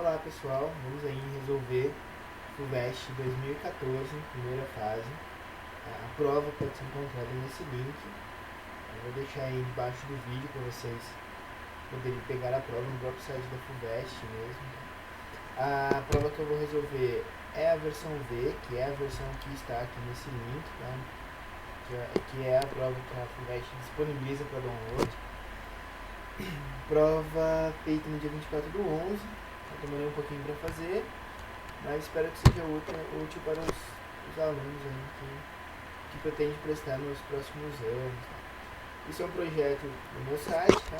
Olá pessoal, vamos aí resolver FUVEST 2014, primeira fase. A prova pode ser encontrada nesse link. Eu vou deixar aí embaixo do vídeo para vocês poderem pegar a prova no próprio site da FUVEST mesmo. A prova que eu vou resolver é a versão V, que é a versão que está aqui nesse link, tá? que é a prova que a FUVEST disponibiliza para download. Prova feita no dia 24 do 11. Eu demorei um pouquinho para fazer, mas espero que seja útil para os alunos aí que pretendem prestar nos próximos anos. Isso é um projeto do meu site, tá?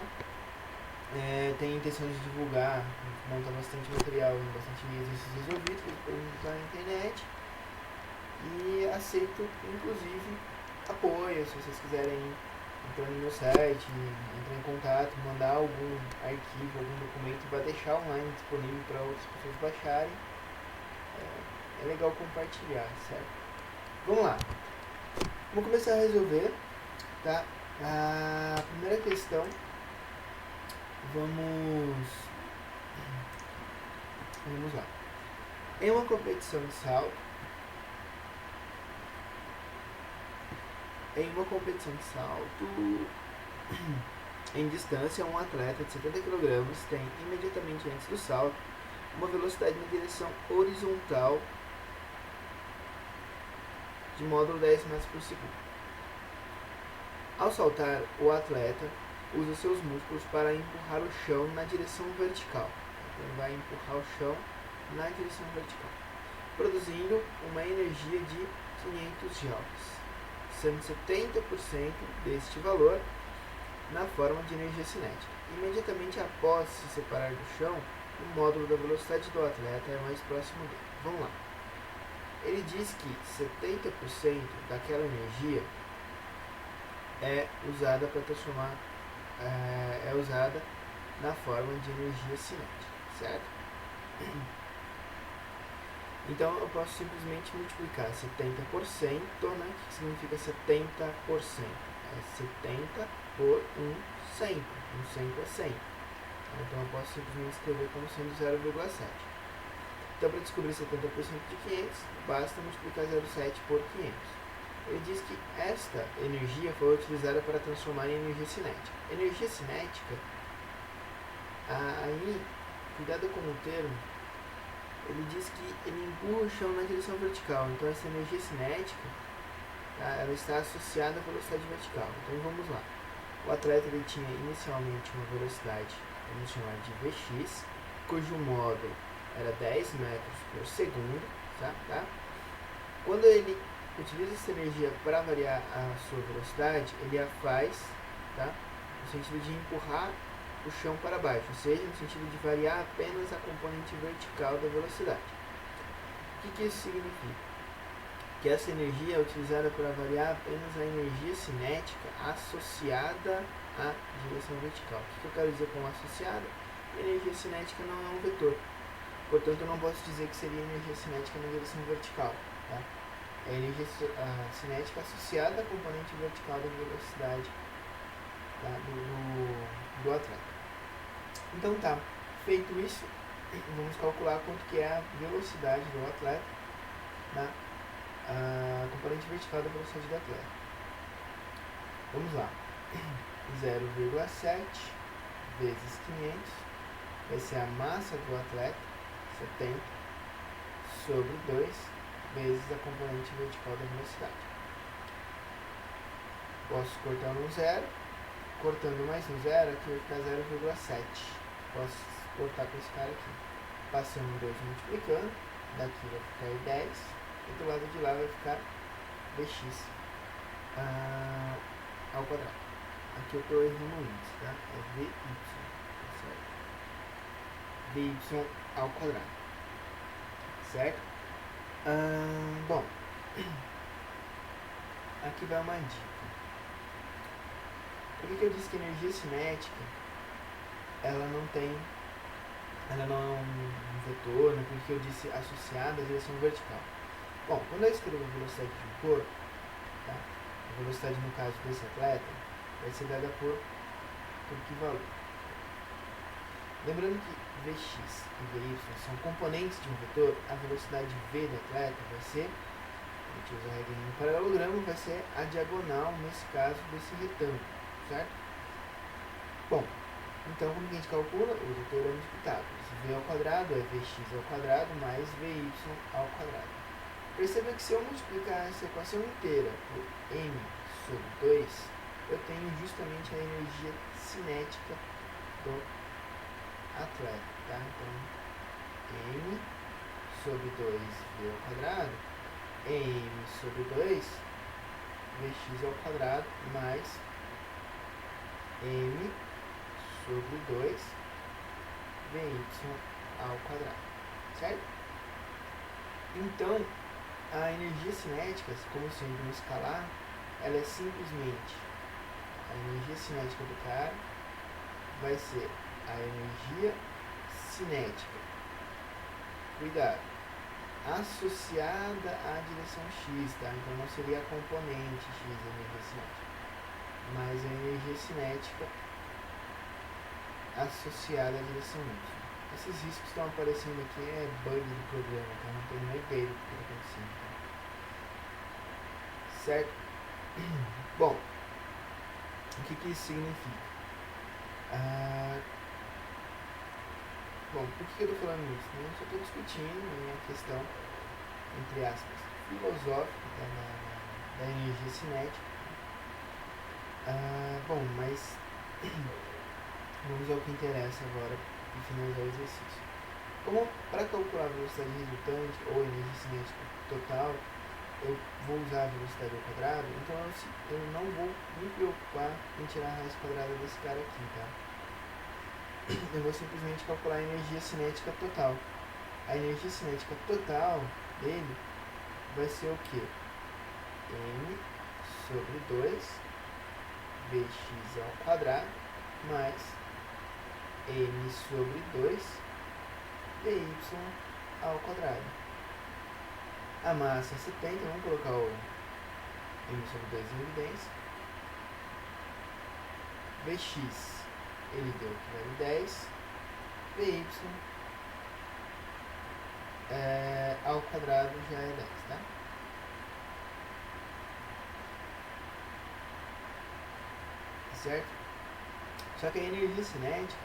Tem a intenção de divulgar, montar bastante material, bastante exercícios resolvidos que podemos usar na internet. E aceito, inclusive, apoio, se vocês quiserem entrar no meu site, entrar em contato, mandar algum arquivo, algum documento, vai deixar online disponível para outras pessoas baixarem. É legal compartilhar, certo? Vamos lá. Vamos começar a resolver, tá? A primeira questão, vamos lá. Em uma competição de salto, em distância, um atleta de 70 kg tem, imediatamente antes do salto, uma velocidade na direção horizontal de módulo 10 metros por segundo. Ao saltar, o atleta usa seus músculos para empurrar o chão na direção vertical. Então, ele vai empurrar o chão na direção vertical, produzindo uma energia de 500 joules, sendo 70% deste valor na forma de energia cinética. Imediatamente após se separar do chão, o módulo da velocidade do atleta é mais próximo dele. Vamos lá. Ele diz que 70% daquela energia é usada para transformar, é usada na forma de energia cinética, certo? Então eu posso simplesmente multiplicar 70%, né, que significa 70%. É 70 por 100. 100 é 100. Então eu posso simplesmente escrever como sendo 0,7. Então para descobrir 70% de 500, basta multiplicar 0,7 por 500. Ele diz que esta energia foi utilizada para transformar em energia cinética. Energia cinética, aí, cuidado com o termo, ele diz que ele empurra o chão na direção vertical. Então essa energia cinética, ela está associada à velocidade vertical. Então vamos lá. O atleta ele tinha inicialmente uma velocidade, vamos chamar de Vx, cujo módulo era 10 metros por segundo. Tá? Quando ele utiliza essa energia para variar a sua velocidade, ele a faz, tá, no sentido de empurrar o chão para baixo, ou seja, no sentido de variar apenas a componente vertical da velocidade. O que isso significa? Que essa energia é utilizada para variar apenas a energia cinética associada à direção vertical. O que eu quero dizer com associada? A energia cinética não é um vetor, portanto eu não posso dizer que seria energia cinética na direção vertical, tá? É a energia cinética associada à componente vertical da velocidade, tá, do atleta. Então tá, feito isso, vamos calcular quanto que é a velocidade do atleta, tá? A componente vertical da velocidade do atleta. Vamos lá. 0,7 vezes 500 vai ser a massa do atleta, 70, sobre 2 vezes a componente vertical da velocidade. Posso cortar um zero, cortando mais um zero, aqui vai ficar 0,7. Posso cortar com esse cara aqui. Passando 2 multiplicando, daqui vai ficar 10, e do lado de lá vai ficar Vx ao quadrado. Aqui eu estou errando o índice, tá? É Vy, certo? Vy ao quadrado, certo? Bom, aqui vai uma dica. Por que eu disse que a energia cinética ela não é um vetor, né? Porque eu disse associada à direção vertical. Bom, quando eu escrevo a velocidade de um corpo, tá? A velocidade no caso desse atleta vai ser dada por que valor? Lembrando que Vx e Vy são componentes de um vetor, a velocidade V do atleta vai ser, a gente usa a regra no paralelogramo, vai ser a diagonal, nesse caso, desse retângulo, certo? Bom, então como que a gente calcula? Usa o teorema de Pitágoras. V ao quadrado é Vx ao quadrado mais Vy ao quadrado. Perceba que se eu multiplicar essa equação inteira por m sobre 2, eu tenho justamente a energia cinética do atleta, tá? Então, m sobre 2v ao quadrado é m sobre 2 vx ao quadrado mais m sobre 2 vy ao quadrado, certo? Então, a energia cinética, como sendo um escalar, ela é simplesmente a energia cinética do cara vai ser a energia cinética, cuidado, associada à direção x, tá? Então não seria a componente x da energia cinética, mas a energia cinética associada à direção y. Esses riscos que estão aparecendo aqui é bug do programa, tá? Não tenho nem ideia do que está acontecendo, tá? Certo? Bom, o que isso significa? Bom, por que eu estou falando isso? Eu só estou discutindo uma questão, entre aspas, filosófica, tá? da energia cinética. Bom, mas vamos ao que interessa agora e finalizar o exercício. Como para calcular a velocidade resultante ou energia cinética total, eu vou usar a velocidade ao quadrado, então eu não vou me preocupar em tirar a raiz quadrada desse cara aqui, tá? Eu vou simplesmente calcular a energia cinética total. A energia cinética total dele vai ser o quê? M sobre 2 Vx ao quadrado mais M sobre 2 Vy ao quadrado. A massa é 70, vamos colocar o M sobre 2 em evidência. Vx, ele deu que vale 10. Vy ao quadrado já é 10, tá? Certo? Só que a energia cinética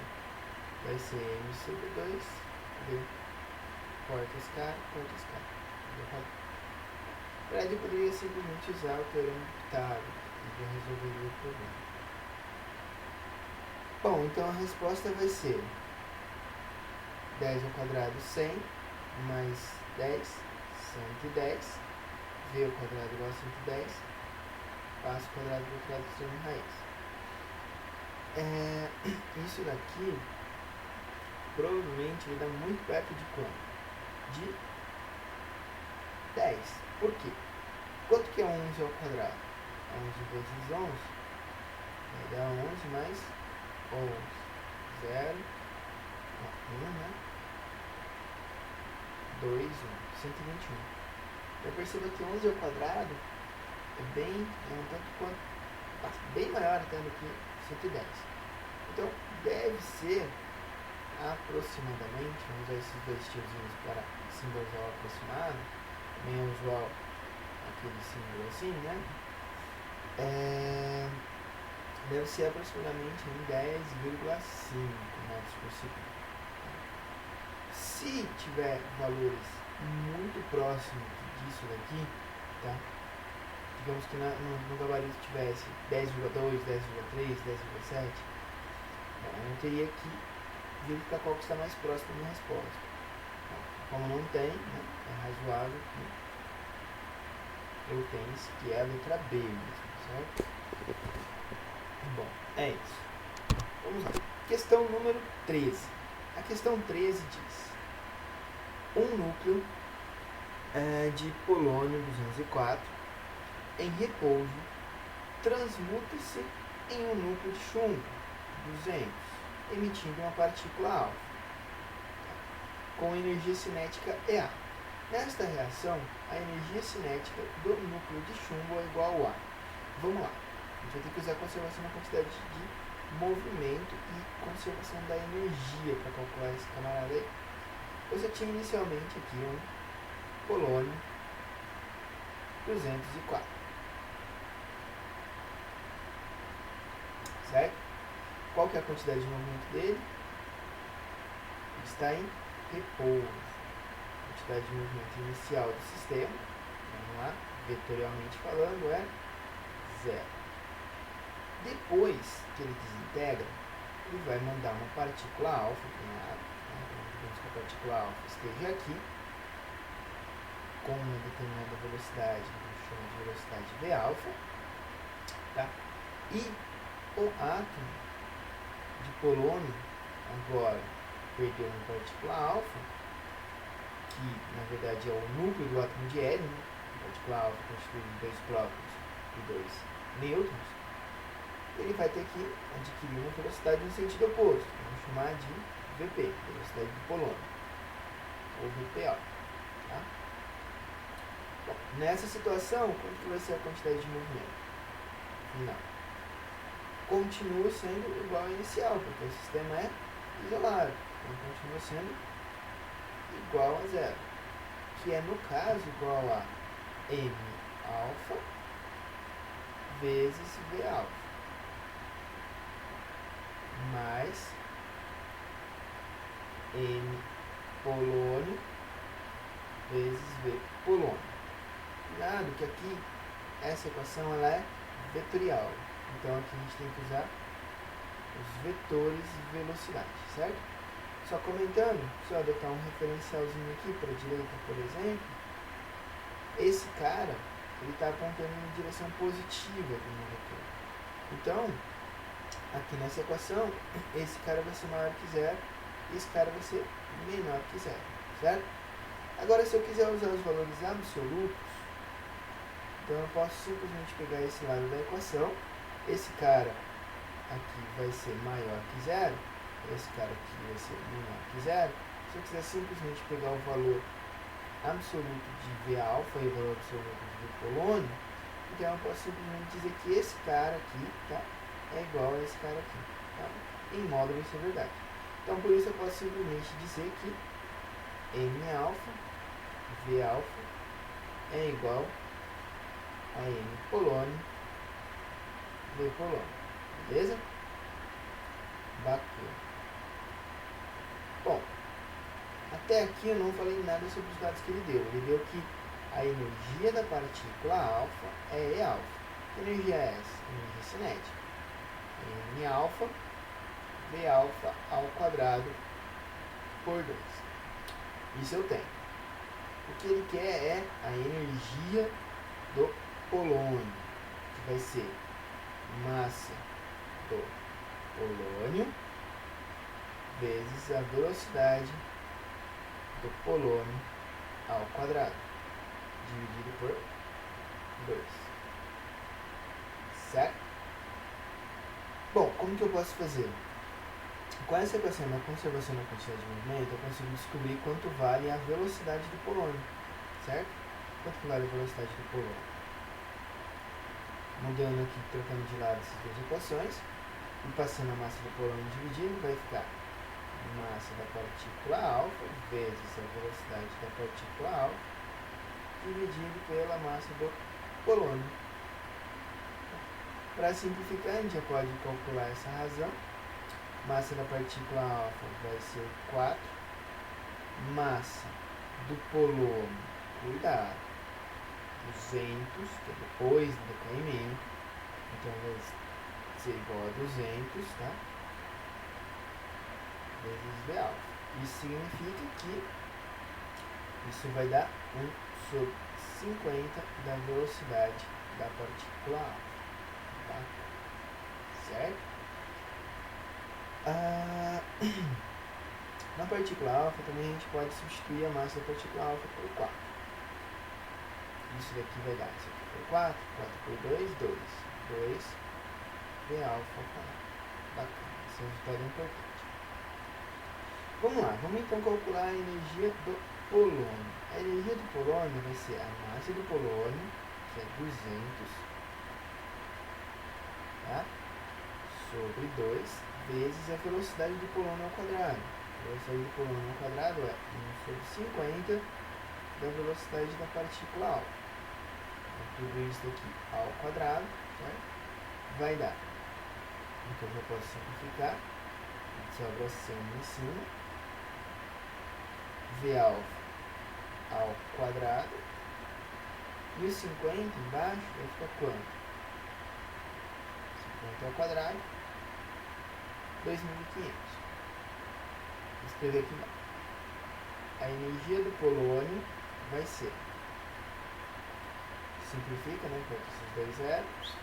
vai ser M sobre 2, V, corta esse cara. Fred poderia simplesmente usar o teorema de Pitágoras e já resolveria o problema. Bom, então a resposta vai ser 10 ao quadrado 100 mais 10, 110, V ao quadrado igual a 110, passo ao quadrado do outro lado extremo raiz. Isso daqui provavelmente vai dar muito perto de quanto? De 10. Por quê? Quanto que é 11 ao quadrado? 11 vezes 11 vai dar 11 mais 11. 0, 1, né? 2, 1. 121. Eu percebo que 11 ao quadrado é um tanto quanto bem maior até do que 110. Então, deve ser aproximadamente, vamos usar esses dois tiozinhos para simbolizar o aproximado, também é usual aquele símbolo assim, né? Deve ser aproximadamente em 10,5 metros por segundo. Se tiver valores muito próximos disso daqui, tá? Digamos que no gabarito tivesse 10,2, 10,3, 10,7, eu teria que verificar qual que está mais próximo da minha resposta. Como não tem, né, é razoável que eu pense que é a letra B mesmo, certo? Bom, é isso. Vamos lá. Questão número 13. A questão 13 diz: um núcleo de polônio 204 em repouso transmuta-se em um núcleo de chumbo 200, emitindo uma partícula alfa, com energia cinética EA. Nesta reação, a energia cinética do núcleo de chumbo é igual a. Vamos lá. A gente vai ter que usar a conservação da quantidade de movimento e conservação da energia para calcular esse camarada aí. Você tinha inicialmente aqui um polônio 204, certo? Qual que é a quantidade de movimento dele? Está em repouso. A quantidade de movimento inicial do sistema, vamos lá, vetorialmente falando, é 0. Depois que ele desintegra, ele vai mandar uma partícula alfa, digamos que a partícula alfa esteja aqui, com uma determinada velocidade, que a gente chama de velocidade V alfa, tá? E o átomo de polônio agora perdeu uma partícula alfa, que na verdade é o núcleo do átomo de hélio, né? A partícula alfa constituída de 2 prótons e 2 nêutrons. Ele vai ter que adquirir uma velocidade no sentido oposto, vamos chamar de VP, velocidade do polônio, ou VPO. Tá? Bom, nessa situação, quanto que vai ser a quantidade de movimento final? Continua sendo igual ao inicial, porque o sistema é isolado, então continua sendo igual a 0, que é no caso igual a M alfa vezes V alfa mais M polônio vezes V polônio. Cuidado que aqui essa equação ela é vetorial, então aqui a gente tem que usar os vetores de velocidade, certo? Só comentando, se eu adotar um referencialzinho aqui para a direita, por exemplo, esse cara ele está apontando em direção positiva do meu vetor. Então, aqui nessa equação, esse cara vai ser maior que 0 e esse cara vai ser menor que 0, certo? Agora, se eu quiser usar os valores absolutos, então eu posso simplesmente pegar esse lado da equação, esse cara aqui vai ser maior que 0, esse cara aqui vai ser menor que 0. Se eu quiser simplesmente pegar o valor absoluto de V alfa e o valor absoluto de V polônio, então eu posso simplesmente dizer que esse cara aqui, tá, é igual a esse cara aqui, tá? Em módulo isso é verdade. Então por isso eu posso simplesmente dizer que M alfa, V alfa é igual a M polônio, V polônio. Beleza? Bacana. Bom, até aqui eu não falei nada sobre os dados que ele deu. Ele deu que a energia da partícula alfa é E alfa. Que energia é essa? Energia cinética. M alfa, V alfa ao quadrado por 2. Isso eu tenho. O que ele quer é a energia do polônio, que vai ser massa do polônio vezes a velocidade do polônio ao quadrado, dividido por 2. Certo? Bom, como que eu posso fazer? Com essa equação da conservação da quantidade de movimento, eu consigo descobrir quanto vale a velocidade do polônio, certo? Quanto que vale a velocidade do polônio? Mudando aqui, trocando de lado essas duas equações, e passando a massa do polônio dividindo, vai ficar massa da partícula alfa vezes a velocidade da partícula alfa, dividido pela massa do polônio. Para simplificar, a gente já pode calcular essa razão. Massa da partícula alfa vai ser 4. Massa do polônio, cuidado, 200, que é depois do decaimento. Então vai ser igual a 200, tá? Vezes V alfa. Isso significa que isso vai dar 1 sobre 50 da velocidade da partícula alfa. Tá? Certo? Na partícula alfa também a gente pode substituir a massa da partícula alfa por 4. Isso daqui vai dar isso aqui por 4, 4 por 2, 2. 2 V alfa ao quadrado. Bacana, esse resultado é importante. Vamos lá, vamos então calcular a energia do polônio. A energia do polônio vai ser a massa do polônio, que é 200, tá? sobre 2 vezes a velocidade do polônio ao quadrado. A velocidade do polônio ao quadrado é 1 sobre 50 da velocidade da partícula alfa. Então, tudo isso aqui ao quadrado, certo? Vai dar. Então, eu posso simplificar. Sobra 100 em cima. V alfa ao quadrado. E o 50 embaixo vai ficar quanto? 50 ao quadrado. 2.500. Vou escrever aqui embaixo. A energia do polônio vai ser, simplifica, né, com esses dois zeros,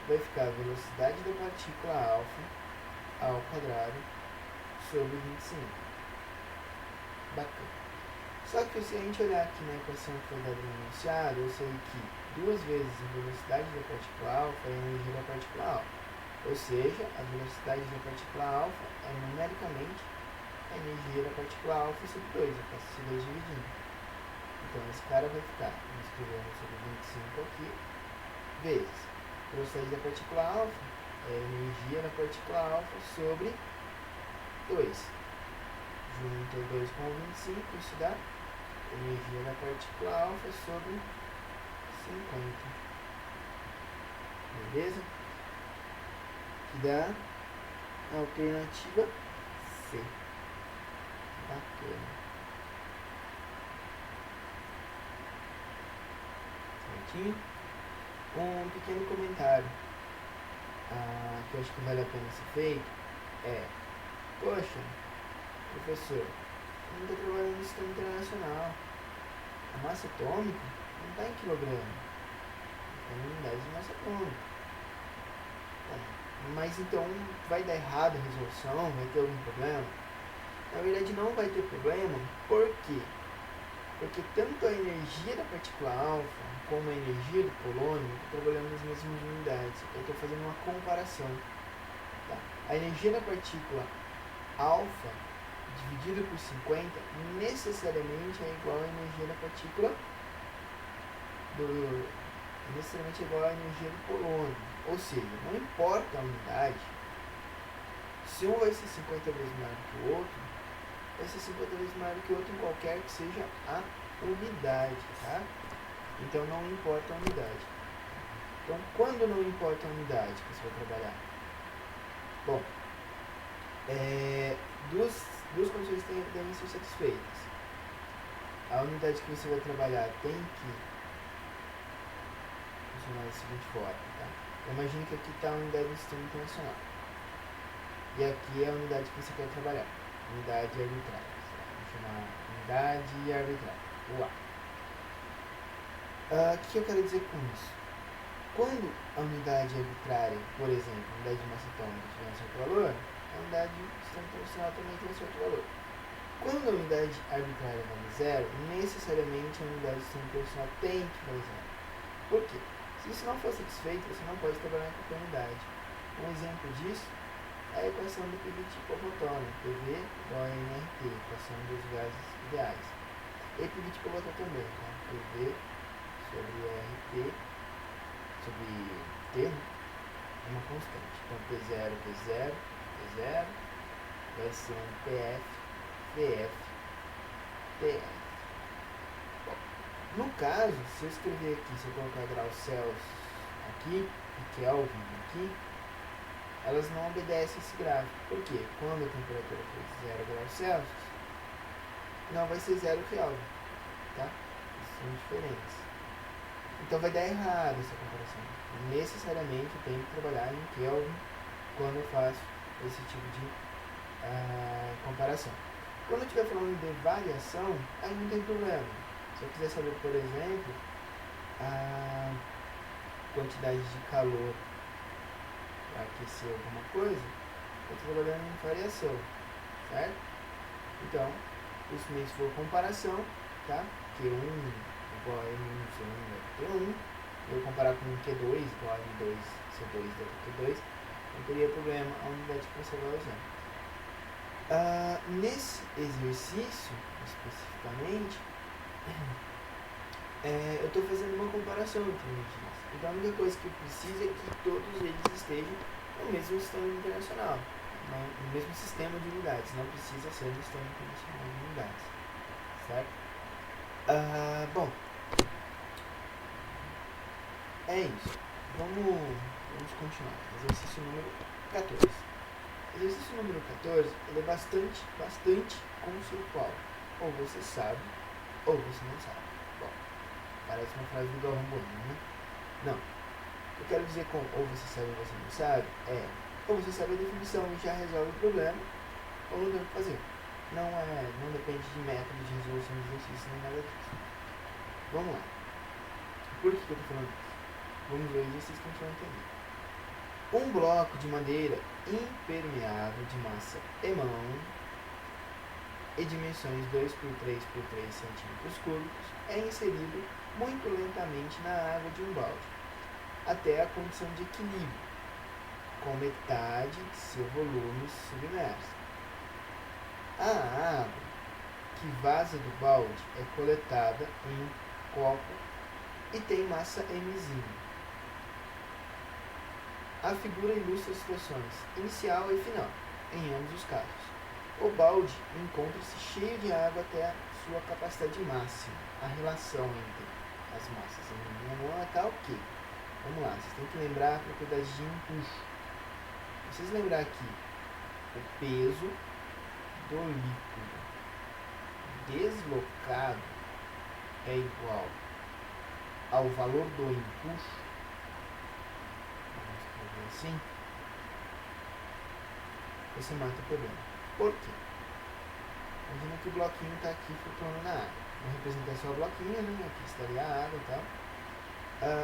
vai ficar a velocidade da partícula alfa ao quadrado sobre 25. Bacana. Só que se a gente olhar aqui na equação que foi dada no enunciado, eu sei que 2 vezes a velocidade da partícula alfa é a energia da partícula alfa. Ou seja, a velocidade da partícula alfa é numericamente a energia da partícula alfa sobre 2. Eu faço esse 2 dividindo. Então esse cara vai ficar, vamos escrever sobre 25 aqui, vezes a velocidade da partícula alfa é a energia da partícula alfa sobre 2. Junto 2 com 25, isso dá energia da partícula alfa sobre 50. Beleza? Que dá a alternativa C. Bacana. Certinho? Um pequeno comentário que eu acho que vale a pena ser feito é: poxa, professor, não está trabalhando no sistema internacional. A massa atômica não está em quilograma, está em unidades de massa atômica. Mas então vai dar errado a resolução? Vai ter algum problema? Na verdade não vai ter problema. Por quê? Porque tanto a energia da partícula alfa como a energia do polônio estão trabalhando nas mesmas unidades. Eu estou fazendo uma comparação. Tá? A energia da partícula alfa dividida por 50 necessariamente é igual à energia da partícula necessariamente é igual à energia do polônio. Ou seja, não importa a unidade, se um vai ser 50 vezes maior que o outro, vai ser 50 vezes maior que o outro em qualquer que seja a unidade, tá? Então não importa a unidade. Então quando não importa a unidade que você vai trabalhar? Bom, duas condições devem ser satisfeitas. A unidade que você vai trabalhar tem que funcionar da seguinte forma, tá? Imagine que aqui está a unidade do sistema internacional. E aqui é a unidade que você quer trabalhar. Unidade arbitrária. Vamos chamar unidade arbitrária. UA. O que eu quero dizer com isso? Quando a unidade arbitrária, por exemplo, a unidade de massa atômica tiver um certo valor, a unidade do sistema internacional também tem um certo valor. Quando a unidade arbitrária vale zero, necessariamente a unidade do sistema internacional tem que valer zero. Por quê? Se isso não for satisfeito, você não pode trabalhar com qualquer unidade. Um exemplo disso é a equação do PV tipo Bottone, PV igual a nRT, equação dos gases ideais. E PV tipo Bottone também, tá? PV sobre RT, sobre T, é uma constante. Então P0, P0, P0, vai ser um PF, VF, TF. No caso, se eu escrever aqui, se eu colocar graus Celsius aqui e Kelvin aqui, elas não obedecem esse gráfico. Por quê? Quando a temperatura for 0 graus Celsius, não vai ser 0 Kelvin, tá? Eles são diferentes. Então vai dar errado essa comparação. Necessariamente eu tenho que trabalhar em Kelvin quando eu faço esse tipo de comparação. Quando eu estiver falando de variação, aí não tem problema. Se eu quiser saber, por exemplo, a quantidade de calor para aquecer alguma coisa, eu estou trabalhando em variação, certo? Então, isso mesmo for comparação, tá? Q1 igual a M1, C1 deve T1, eu comparar com Q2 igual a M2, C2 deve Q2, não teria problema a unidade que você vai usar. Nesse exercício, especificamente, eu estou fazendo uma comparação entre energias. Então a única coisa que eu preciso é que todos eles estejam no mesmo sistema internacional, no mesmo sistema de unidades, não precisa ser no sistema internacional de unidades, certo? Bom, é isso. Vamos continuar. Exercício número 14. Exercício número 14 ele é bastante conceitual. Ou você sabe, ou você não sabe. Bom, parece uma frase do Galvão Bueno, né? Não. Eu quero dizer com ou você sabe ou você não sabe, ou você sabe a definição e já resolve o problema, ou não tem o que fazer. Não depende de método de resolução de exercício nem nada disso. Vamos lá. Por que eu estou falando isso? Vamos ver o exercício que a gente vai entender. Um bloco de madeira impermeável de massa e mão e dimensões 2 por 3 por 3 centímetros cúbicos é inserido muito lentamente na água de um balde, até a condição de equilíbrio, com metade de seu volume submerso. A água que vaza do balde é coletada em um copo e tem massa mzinha. A figura ilustra as situações inicial e final, em ambos os casos. O balde encontra-se cheio de água até a sua capacidade máxima. A relação entre as massas em minha mão é tal que, vamos lá, vocês têm que lembrar a propriedade de empuxo. Vocês lembrar aqui, o peso do líquido deslocado é igual ao valor do empuxo, vamos escrever assim, você mata o problema. Por quê? Imagina que o bloquinho está aqui flutuando na água. Vou representar só o bloquinho, né? Aqui estaria a água e tal.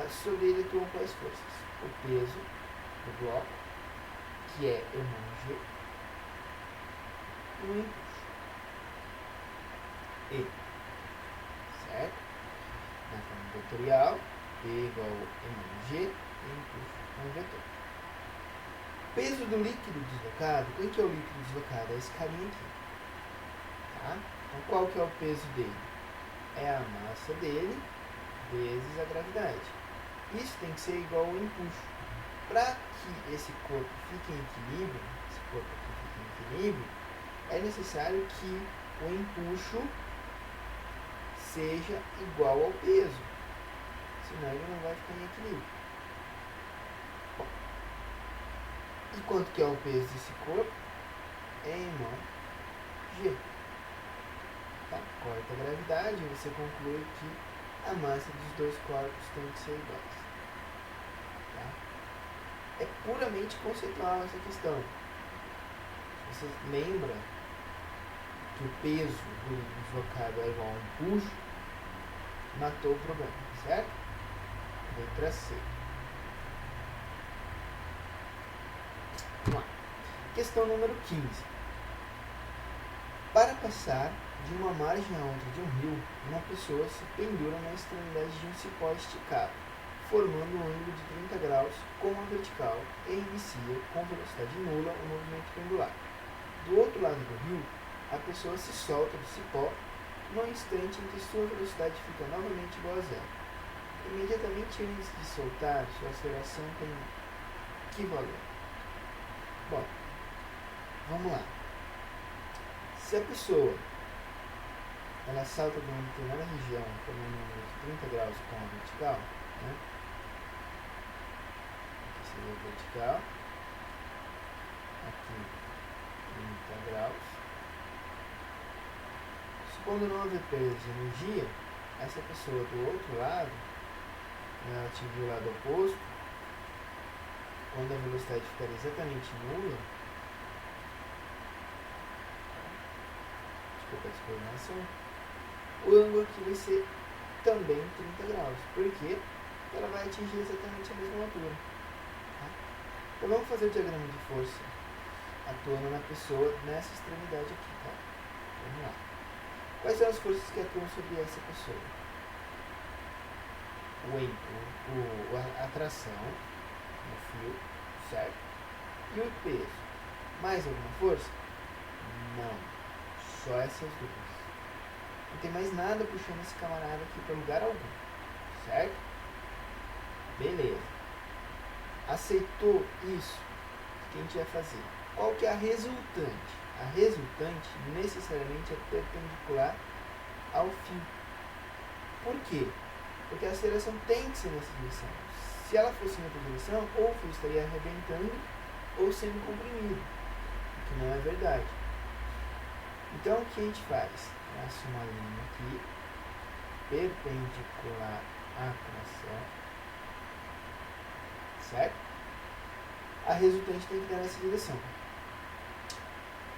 Sobre ele atuam quais forças? O peso do bloco, que é mg, e o empuxo. E, certo? Na forma vetorial, P igual a mg, e empuxo é um vetor. Peso do líquido deslocado, quem que é o líquido deslocado? É esse carinha aqui. Tá? Então qual que é o peso dele? É a massa dele vezes a gravidade. Isso tem que ser igual ao empuxo. Para que esse corpo fique em equilíbrio, é necessário que o empuxo seja igual ao peso. Senão ele não vai ficar em equilíbrio. Bom, e quanto que é o peso desse corpo? É em mão G. Tá? Corta a gravidade e você conclui que a massa dos dois corpos tem que ser iguais. Tá? É puramente conceitual essa questão. Você lembra que o peso do deslocado é igual a um empuxo, matou o problema, certo? Letra C. Vamos lá. Questão número 15. Para passar de uma margem a outra de um rio, uma pessoa se pendura na extremidade de um cipó esticado, formando um ângulo de 30 graus com a vertical e inicia com velocidade nula o movimento pendular. Do outro lado do rio, a pessoa se solta do cipó no instante em que sua velocidade fica novamente igual a zero. Imediatamente antes de soltar, sua aceleração tem que valor? Bom, vamos lá. Se a pessoa ela salta de uma determinada região formando um ângulo de 30 graus com a vertical, né? Aqui seria a vertical, aqui 30 graus. Supondo não haver perda de energia, essa pessoa do outro lado, ela atingir o lado oposto, quando a velocidade ficar exatamente nula, desculpa a explanação, o ângulo aqui vai ser também 30 graus, porque ela vai atingir exatamente a mesma altura. Tá? Então vamos fazer o diagrama de força atuando na pessoa nessa extremidade aqui. Tá? Vamos lá. Quais são as forças que atuam sobre essa pessoa? A tração no fio, certo? E o peso. Mais alguma força? Não. Só essas duas. Não tem mais nada puxando esse camarada aqui para lugar algum. Certo? Beleza. Aceitou isso? que a gente vai fazer? Qual que é a resultante? A resultante necessariamente é perpendicular ao fio. Por quê? Porque a aceleração tem que ser nessa direção. Se ela fosse em outra direção, ou o fio estaria arrebentando ou sendo comprimido, o que não é verdade. Então, o que a gente faz? Traça uma linha aqui, perpendicular à tração, certo? A resultante tem que dar nessa direção.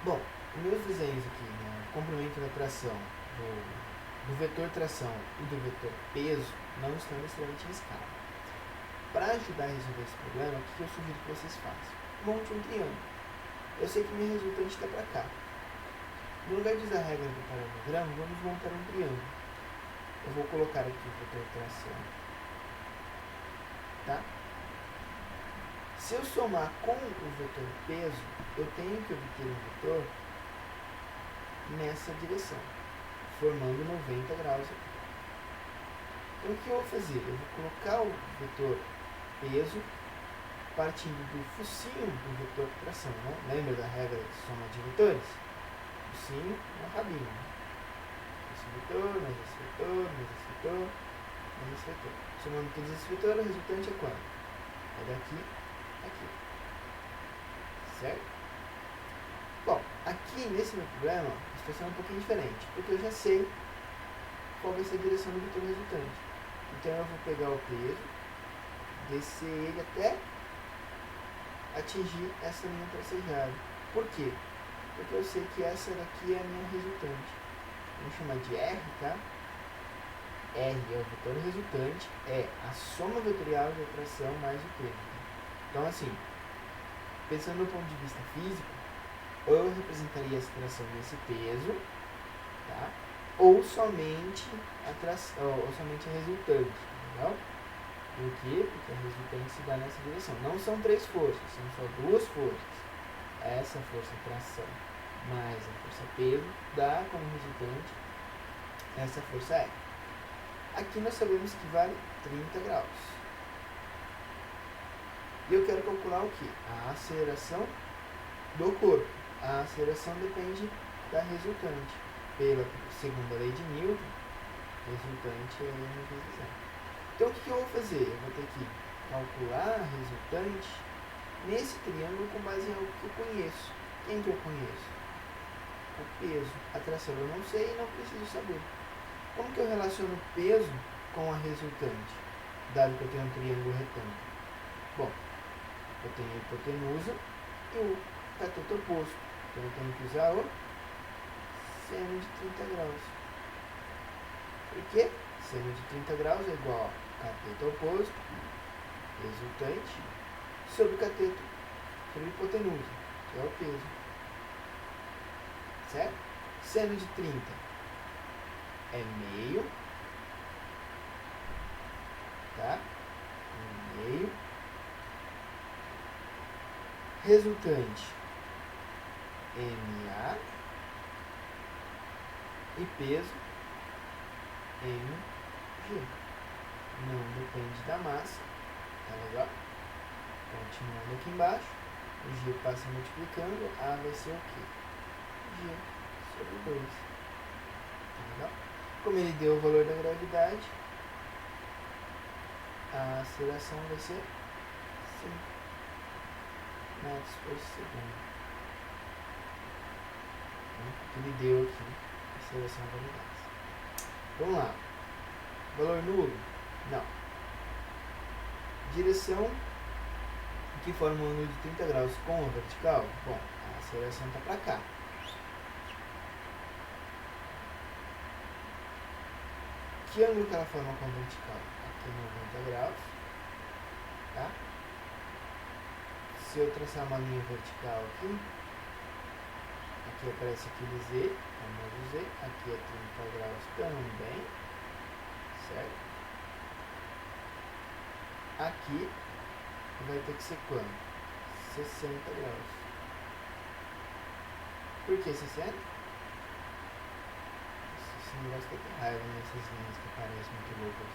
Bom, meus desenhos aqui, né, o comprimento da tração, do vetor tração e do vetor peso, não estão necessariamente em escala. Para ajudar a resolver esse problema, o que eu sugiro que vocês façam? Monte um triângulo. Eu sei que minha resultante está para cá. No lugar de usar a regra do paralelogramo, vamos montar um triângulo. Eu vou colocar aqui o vetor tração. Tá? Se eu somar com o vetor peso, eu tenho que obter um vetor nessa direção, formando 90 graus aqui. Então, o que eu vou fazer? Eu vou colocar o vetor peso partindo do focinho do vetor tração. Né? Lembra da regra de soma de vetores? Focinho no rabinho. Esse vetor, mais esse vetor, mais esse vetor, mais esse vetor. Somando todos esses vetores, o resultante é quanto? É daqui aqui. Certo? Bom, aqui nesse meu problema, a situação é um pouquinho diferente, porque eu já sei qual vai ser a direção do vetor resultante. Então eu vou pegar o peso, descer ele até atingir essa linha tracejada. Por quê? Porque eu sei que essa daqui é a minha resultante. Vamos chamar de R, tá? R é o vetor resultante, é a soma vetorial da tração mais o peso. Então, assim, pensando do ponto de vista físico, ou eu representaria essa tração nesse peso, tá? Ou somente a tração, ou somente a resultante, entendeu? Por quê? Porque a resultante se dá nessa direção. Não são três forças, são só duas forças. Essa força tração mais a força peso dá como resultante essa força R. Aqui nós sabemos que vale 30 graus. E eu quero calcular o quê? A aceleração do corpo. A aceleração depende da resultante. Pela segunda lei de Newton, resultante é m vezes m. Então o que eu vou fazer? Eu vou ter que calcular a resultante nesse triângulo com base em algo que eu conheço. Quem que eu conheço? O peso. A tração eu não sei e não preciso saber. Como que eu relaciono o peso com a resultante, dado que eu tenho um triângulo retângulo? Bom, eu tenho a hipotenusa e o cateto oposto. Então eu tenho que usar o seno de 30 graus. Por quê? Seno de 30 graus é igual a cateto oposto, resultante, sobre cateto, sobre hipotenusa, que é o peso. Certo? Seno de 30 é meio, tá? Meio. Resultante, MA. E peso, mg. Não depende da massa, tá legal? Continuando aqui embaixo, o g passa multiplicando, A vai ser o quê? G sobre 2. Tá legal? Como ele deu o valor da gravidade, a aceleração vai ser 5 metros por segundo. Que ele deu aqui, a aceleração da gravidade. Vamos lá. Valor nulo? Não. Direção que forma um ângulo de 30 graus com a vertical? Bom, a aceleração está para cá. Que ângulo que ela forma com a vertical? Aqui 90 graus. Tá? Se eu traçar uma linha vertical aqui, aqui aparece aquele Z, famoso Z, aqui é 30 graus também, certo? Aqui vai ter que ser quanto? 60 graus. Por que 60? Esse negócio que tem raiva nessas linhas que parecem muito loucas.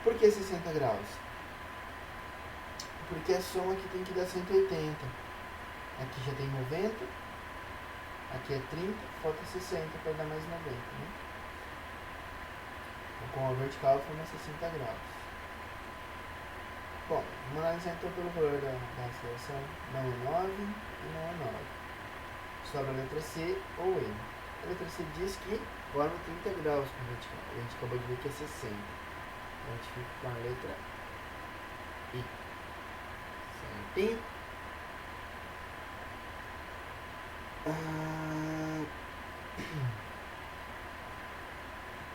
Por que 60 graus? porque a soma aqui tem que dar 180. Aqui já tem 90. Aqui é 30, falta 60 para dar mais 90, né? Então, com a vertical forma 60 graus. Bom, vamos analisar então pelo valor da aceleração. Não é 9 e não é 9. Sobra a letra C ou N. A letra C diz que forma 30 graus com a vertical. A gente acabou de ver que é 60. Então a gente fica com a letra I. Certinho?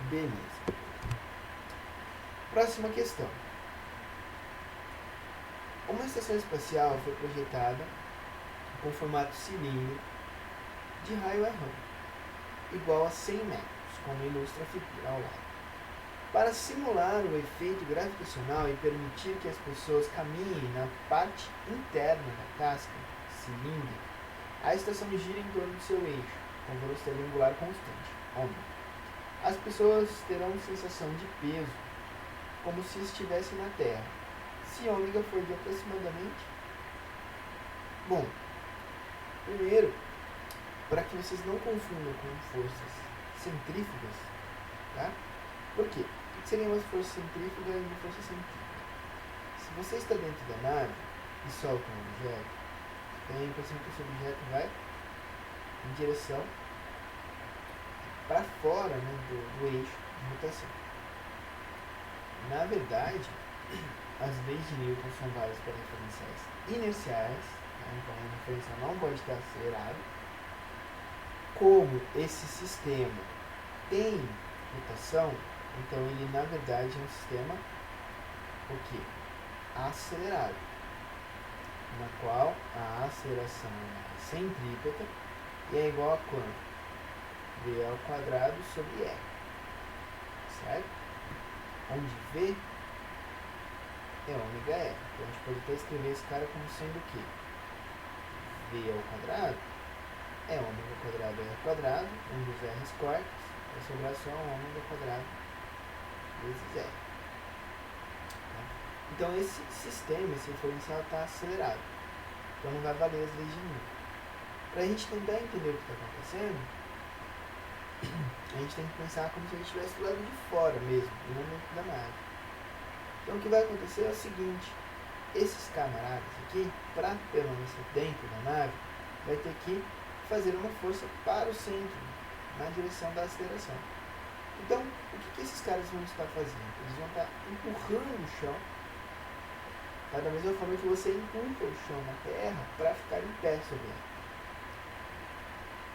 Beleza. Próxima questão. Uma estação espacial foi projetada com formato cilíndrico de raio R igual a 100 metros, como ilustra a figura ao lado. Para simular o efeito gravitacional e permitir que as pessoas caminhem na parte interna da casca cilíndrica, a estação gira em torno do seu eixo, com velocidade angular constante, ômega. As pessoas terão sensação de peso, como se estivessem na Terra, se ômega for de aproximadamente... Bom, primeiro, para que vocês não confundam com forças centrífugas, tá? Por quê? O que seria uma força centrífuga e uma força centrífuga? Se você está dentro da nave e solta um objeto, tem a impressão que esse objeto vai em direção para fora, né, do eixo de rotação. Na verdade, as leis de Newton são válidas para referenciais inerciais, tá? Então a referência não pode estar acelerada. Como esse sistema tem rotação, então ele na verdade é um sistema o quê? Acelerado, na qual a aceleração é centrípeta e é igual a quanto? V ao quadrado sobre R, certo? Onde V é ômega R. Então a gente pode até escrever esse cara como sendo o quê? V ao quadrado é ômega quadrado R quadrado, um dos R's quartos, vai sobrar só ômega quadrado vezes R. Tá? Então esse sistema, esse referencial está acelerado. Então não vai valer as leis de Newton. Para a gente tentar entender o que está acontecendo, a gente tem que pensar como se a gente estivesse do lado de fora mesmo, e não dentro da nave. Então o que vai acontecer é o seguinte: esses camaradas aqui, para permanecer dentro da nave, vai ter que fazer uma força para o centro, na direção da aceleração. Então, o que esses caras vão estar fazendo? Eles vão estar empurrando o chão, tá? Da mesma forma que você empurra o chão na terra para ficar em pé sobre ela.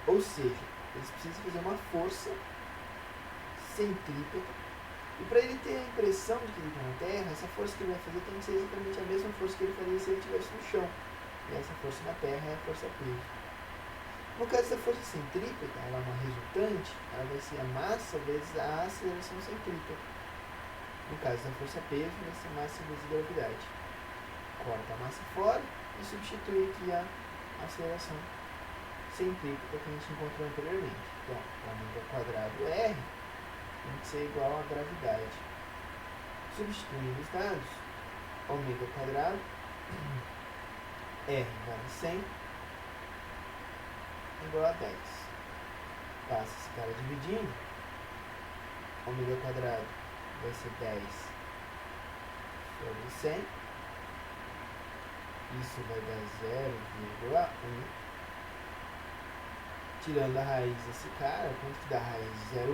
Ou seja, eles precisam fazer uma força centrípeta, e para ele ter a impressão de que ele está na Terra, essa força que ele vai fazer tem que ser exatamente a mesma força que ele faria se ele estivesse no chão. E essa força na Terra é a força peso. No caso da força centrípeta, ela é uma resultante, ela vai ser a massa vezes a aceleração centrípeta. No caso da força peso, vai ser massa vezes a gravidade. Corta a massa fora e substitui aqui a aceleração centrípeta que a gente encontrou anteriormente. Então, ômega quadrado R tem que ser igual a gravidade. Substituindo os dados, ômega quadrado, R vale 100, igual a 10. Passa esse cara dividindo, ômega quadrado vai ser 10 sobre 100, isso vai dar 0,1. Tirando a raiz desse cara, quanto que dá a raiz de 0,1?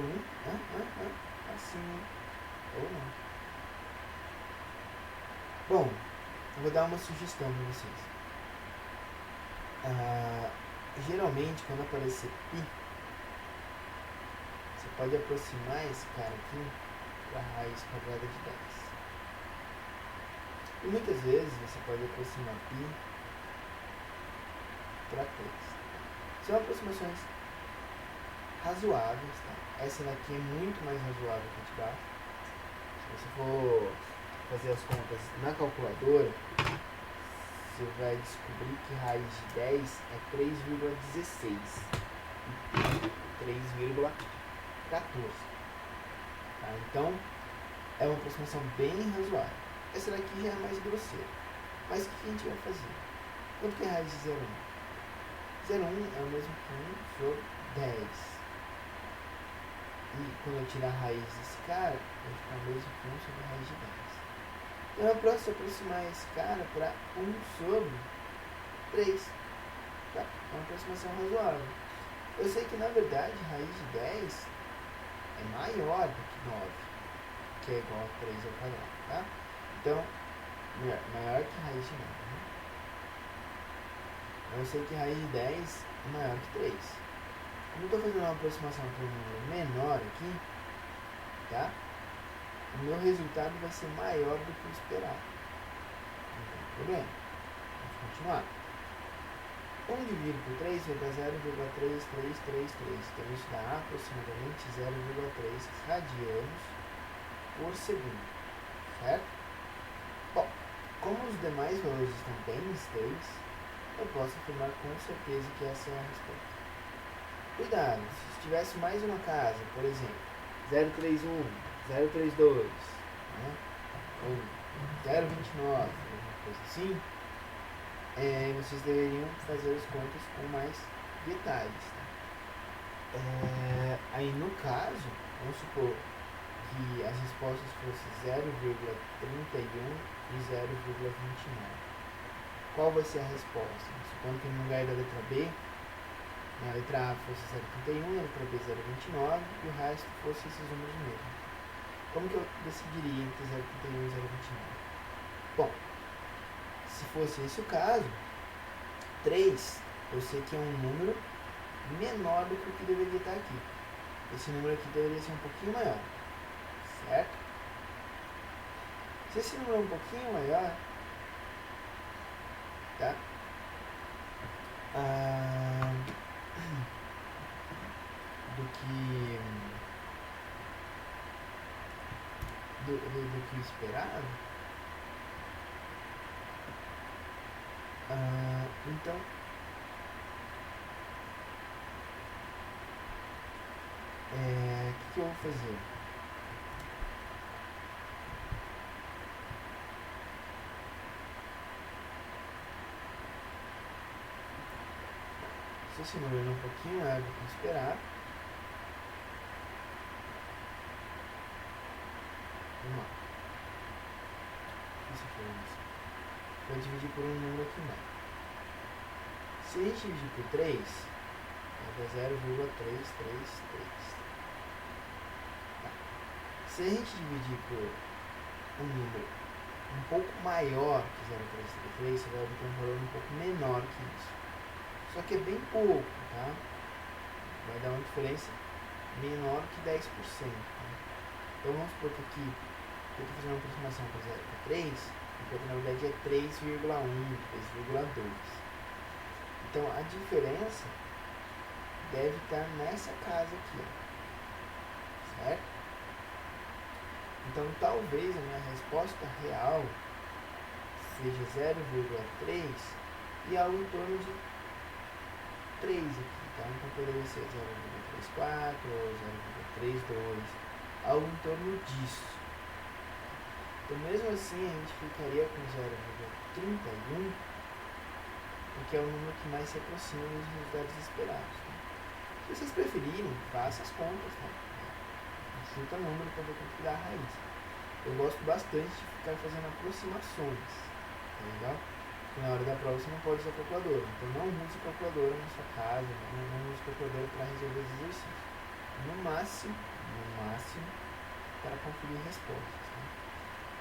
Assim, ou não. Bom, eu vou dar uma sugestão para vocês. Geralmente, quando aparecer π, você pode aproximar esse cara aqui para a raiz quadrada de 10. E muitas vezes você pode aproximar π para 3. São aproximações razoáveis, tá? Essa daqui é muito mais razoável que a de baixo. Se você for fazer as contas na calculadora, você vai descobrir que raiz de 10 é 3,16 e 3,14. Tá? Então, é uma aproximação bem razoável. Essa daqui já é mais grosseira. Mas o que a gente vai fazer? Quanto que é a raiz de 0,1? 0,1 é o mesmo que 1 sobre 10. E quando eu tirar a raiz desse cara, vai ficar o mesmo que 1 sobre a raiz de 10. Então eu posso aproximar esse cara para 1 sobre 3. Tá? É uma aproximação razoável. Eu sei que na verdade a raiz de 10 é maior do que 9, que é igual a 3 ao quadrado. Tá? Então, maior que a raiz de 9. Né? Eu sei que a raiz de 10 é maior que 3. Como eu estou fazendo uma aproximação para um número menor aqui, tá? O meu resultado vai ser maior do que o esperado. Não tem problema. Vamos continuar. 1 dividido por 3 vai dar 0,3333. Então isso dá aproximadamente 0,3 radianos por segundo. Certo? Bom, como os demais valores estão bem estáveis, eu posso afirmar com certeza que essa é a resposta. Cuidado, se tivesse mais uma casa, por exemplo, 031, 032, né? Ou 029, alguma coisa assim, vocês deveriam fazer as contas com mais detalhes. Tá? Aí no caso, vamos supor que as respostas fossem 0,31 e 0,29. Qual vai ser a resposta? Supondo que no lugar da letra B, a letra A fosse 0,31, a letra B 0,29 e o resto fosse esses números mesmos. Como que eu decidiria entre 0,31 e 0,29? Bom, se fosse esse o caso, 3 eu sei que é um número menor do que o que deveria estar aqui. Esse número aqui deveria ser um pouquinho maior, certo? Se esse número é um pouquinho maior, tá? Do que esperado, então o que eu vou fazer? Se esse número é um pouquinho maior do que esperado, vamos lá. Isso foi isso. Vou dividir por um número aqui mais. Se a gente dividir por 3, vai dar 0,333. Tá. Se a gente dividir por um número um pouco maior que 0,333, você vai obter um valor um pouco menor que isso. Só que é bem pouco, tá? Vai dar uma diferença menor que 10%. Tá? Então vamos supor que aqui eu estou fazendo uma aproximação para 3, enquanto na verdade é 3,1, 3,2. Então a diferença deve estar nessa casa aqui, ó. Certo? Então talvez a minha resposta real seja 0,3 e algo em torno de 3 aqui, tá? Então poderia ser 0,34 ou 0,32, algo em torno disso. Então mesmo assim a gente ficaria com 0,31, porque é o número que mais se aproxima dos resultados esperados. Tá? Se vocês preferirem, façam as contas, tá? Chuta o número para ver quanto que dá a raiz. Eu gosto bastante de ficar fazendo aproximações, tá legal? Porque na hora da prova você não pode usar calculadora, então não use calculadora na sua casa, não use calculadora para resolver os exercícios. No máximo, para conferir respostas. Tá?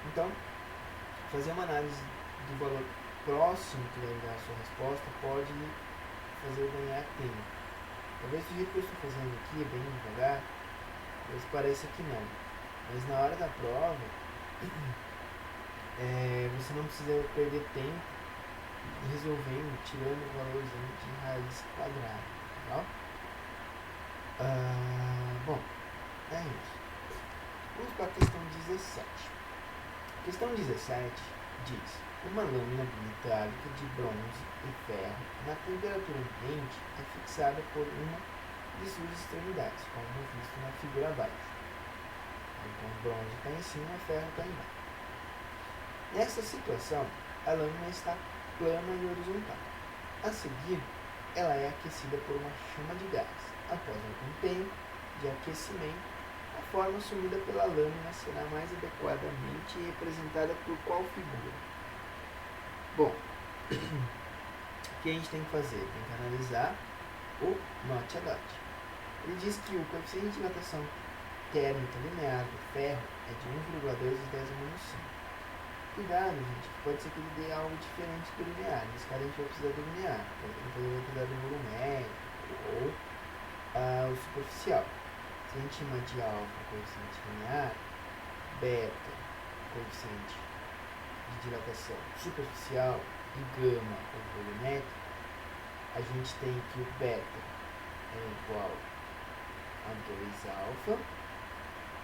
Então, fazer uma análise do valor próximo que deve dar a sua resposta pode fazer ganhar tempo. Talvez do jeito que eu estou fazendo aqui, bem devagar, talvez pareça que não. Mas na hora da prova, você não precisa perder tempo resolvendo, tirando o valorzinho de raiz quadrada. Tá? Bom, é isso. Vamos para a questão 17. A questão 17 diz: uma lâmina metálica de bronze e ferro na temperatura ambiente é fixada por uma de suas extremidades, como visto na figura abaixo. Então o bronze está em cima e o ferro está embaixo. Nessa situação, a lâmina está plana e horizontal. A seguir, ela é aquecida por uma chama de gás. Após algum tempo de aquecimento, a forma assumida pela lâmina será mais adequadamente representada por qual figura? Bom, o que a gente tem que fazer? Tem que analisar o note-a-dot. Ele diz que o coeficiente de dilatação térmica linear do ferro é de 1,2 × 10⁻⁵. Cuidado, gente, que pode ser que ele dê algo diferente do linear. Nesse caso a gente vai precisar do linear. Então ele vai precisar do volumétrico ou o superficial. Se a gente chama de alfa coeficiente linear, beta coeficiente de dilatação superficial e gama ou volumétrico, a gente tem que o beta é igual a 2 alfa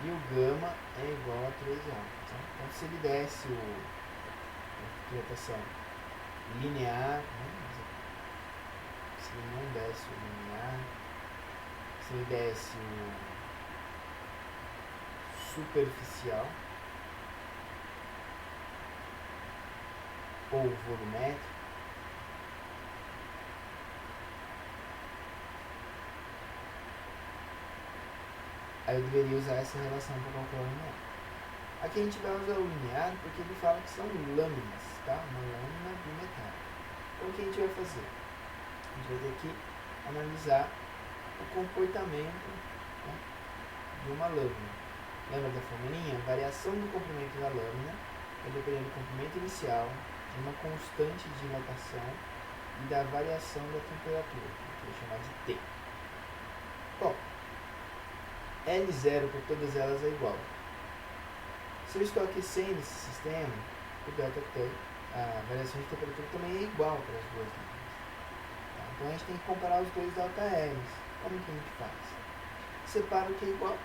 e o gama é igual a 3 alfa. Tá? Então se ele desse a dilatação linear, né? Se ele não desse o linear, se ele desse o superficial ou volumétrico, aí eu deveria usar essa relação para calcular o linear. Aqui a gente vai usar o linear porque ele fala que são lâminas, tá? Uma lâmina bimetálica. Então o que a gente vai fazer? A gente vai ter que analisar o comportamento, né, de uma lâmina. Lembra da formulinha? A variação do comprimento da lâmina vai depender do comprimento inicial, de uma constante de dilatação e da variação da temperatura, que eu vou chamar de T. Bom, L0 por todas elas é igual. Se eu estou aquecendo esse sistema, o ΔT, a variação de temperatura também é igual para as duas lâminas. Tá? Então a gente tem que comparar os dois ΔLs. Como que a gente faz? Separa o que é igual.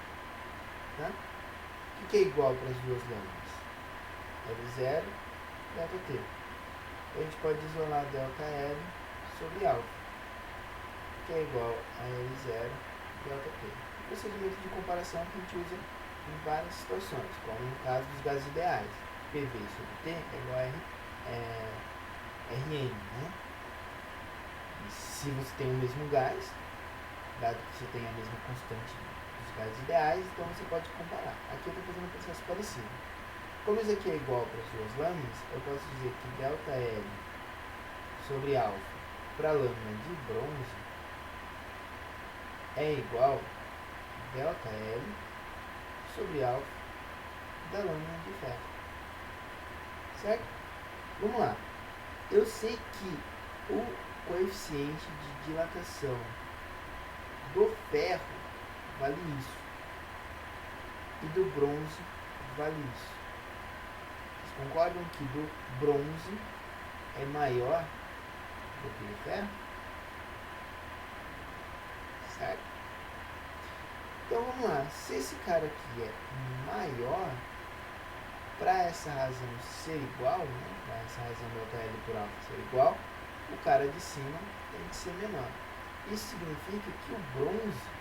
Tá? O que é igual para as duas lâminas? L0, ΔT. A gente pode isolar ΔL sobre alfa, que é igual a L0 ΔT. Procedimento de comparação que a gente usa em várias situações, como no caso dos gases ideais. PV sobre T é igual a Rn, né? E se você tem o mesmo gás, dado que você tem a mesma constante dos gases ideais, então você pode comparar. Aqui eu estou fazendo um processo parecido. Como isso aqui é igual para as duas lâminas, eu posso dizer que ΔL sobre alfa para a lâmina de bronze é igual a ΔL sobre alfa da lâmina de ferro. Certo? Vamos lá. Eu sei que o coeficiente de dilatação do ferro vale isso e do bronze vale isso. Vocês concordam que do bronze é maior do que do ferro? Certo? Então vamos lá, se esse cara aqui é maior, para essa razão ser igual, né, para essa razão ΔL por alfa ser igual, o cara de cima tem que ser menor. Isso significa que o bronze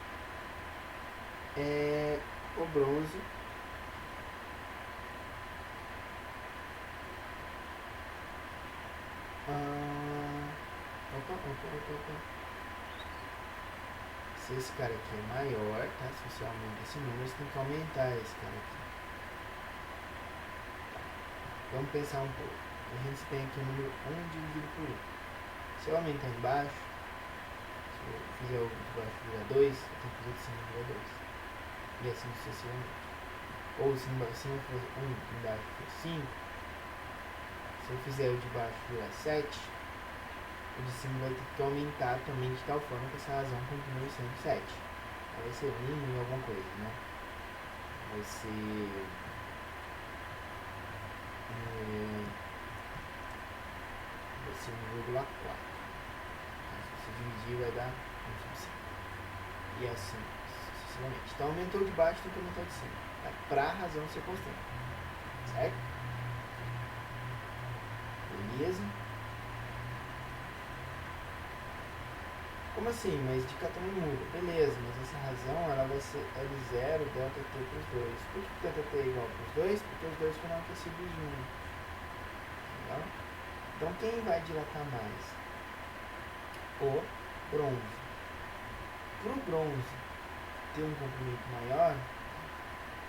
se esse cara aqui é maior, tá? Se você aumenta esse número, você tem que aumentar esse cara aqui. Vamos pensar um pouco. A gente tem aqui o número 1 dividido por 1. Se eu aumentar embaixo, se eu fizer o de baixo virar 2, eu tenho que fazer de cima virar 2. E assim sucessivamente. Ou se eu for 1 embaixo for 5, se eu fizer o de baixo virar 7, o de cima vai ter que aumentar também de tal forma que essa razão continue sendo 7. Aí vai ser 1 e alguma coisa, né? Vai ser... vai ser 1,4. Se você dividir vai dar 1/5. E assim sucessivamente. Então aumentou de baixo, tem que aumentar de cima. Tá? Para a razão ser constante. Certo? Beleza? Como assim? Mas de cada um muda. Beleza, mas essa razão ela vai ser L0 ΔT para os dois. Por que ΔT é igual para os dois? Porque os dois foram aquecidos juntos. Legal? Então quem vai dilatar mais? O bronze. Para o bronze ter um comprimento maior,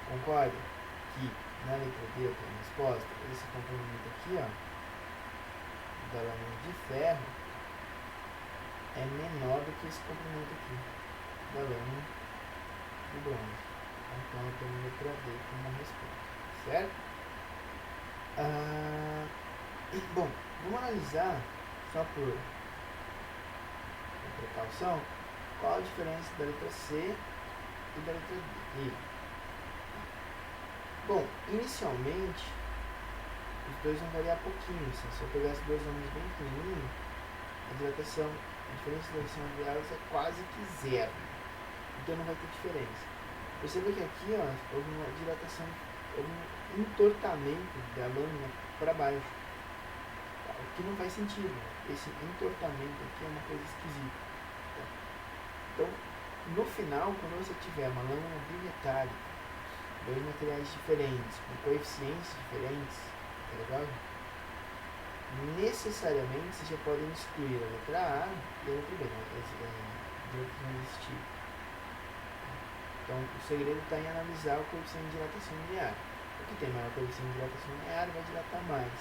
concorda que na letra D eu tenho a resposta, esse comprimento aqui, ó, da lâmina de ferro é menor do que esse comprimento aqui da lâmina do bronze. Então eu tenho a letra D como resposta, certo? Bom, vamos analisar, só por precaução, qual a diferença da letra C e da letra D. Bom, inicialmente, os dois vão variar pouquinho. Assim, se eu pegasse dois nomes bem pequenininhos, a diferença da dilatação delas é quase que zero. Então não vai ter diferença. Perceba que aqui, ó, houve uma dilatação, houve um entortamento da lâmina para baixo. O que não faz sentido. Esse entortamento aqui é uma coisa esquisita. Tá? Então, no final, quando você tiver uma lâmina bimetálica, dois materiais diferentes, com coeficientes diferentes, tá legal? Necessariamente você já pode excluir a letra A e a letra B, né? Não existir. Então, o segredo está em analisar o coeficiente de dilatação linear. O que tem maior coeficiente de dilatação linear vai dilatar mais.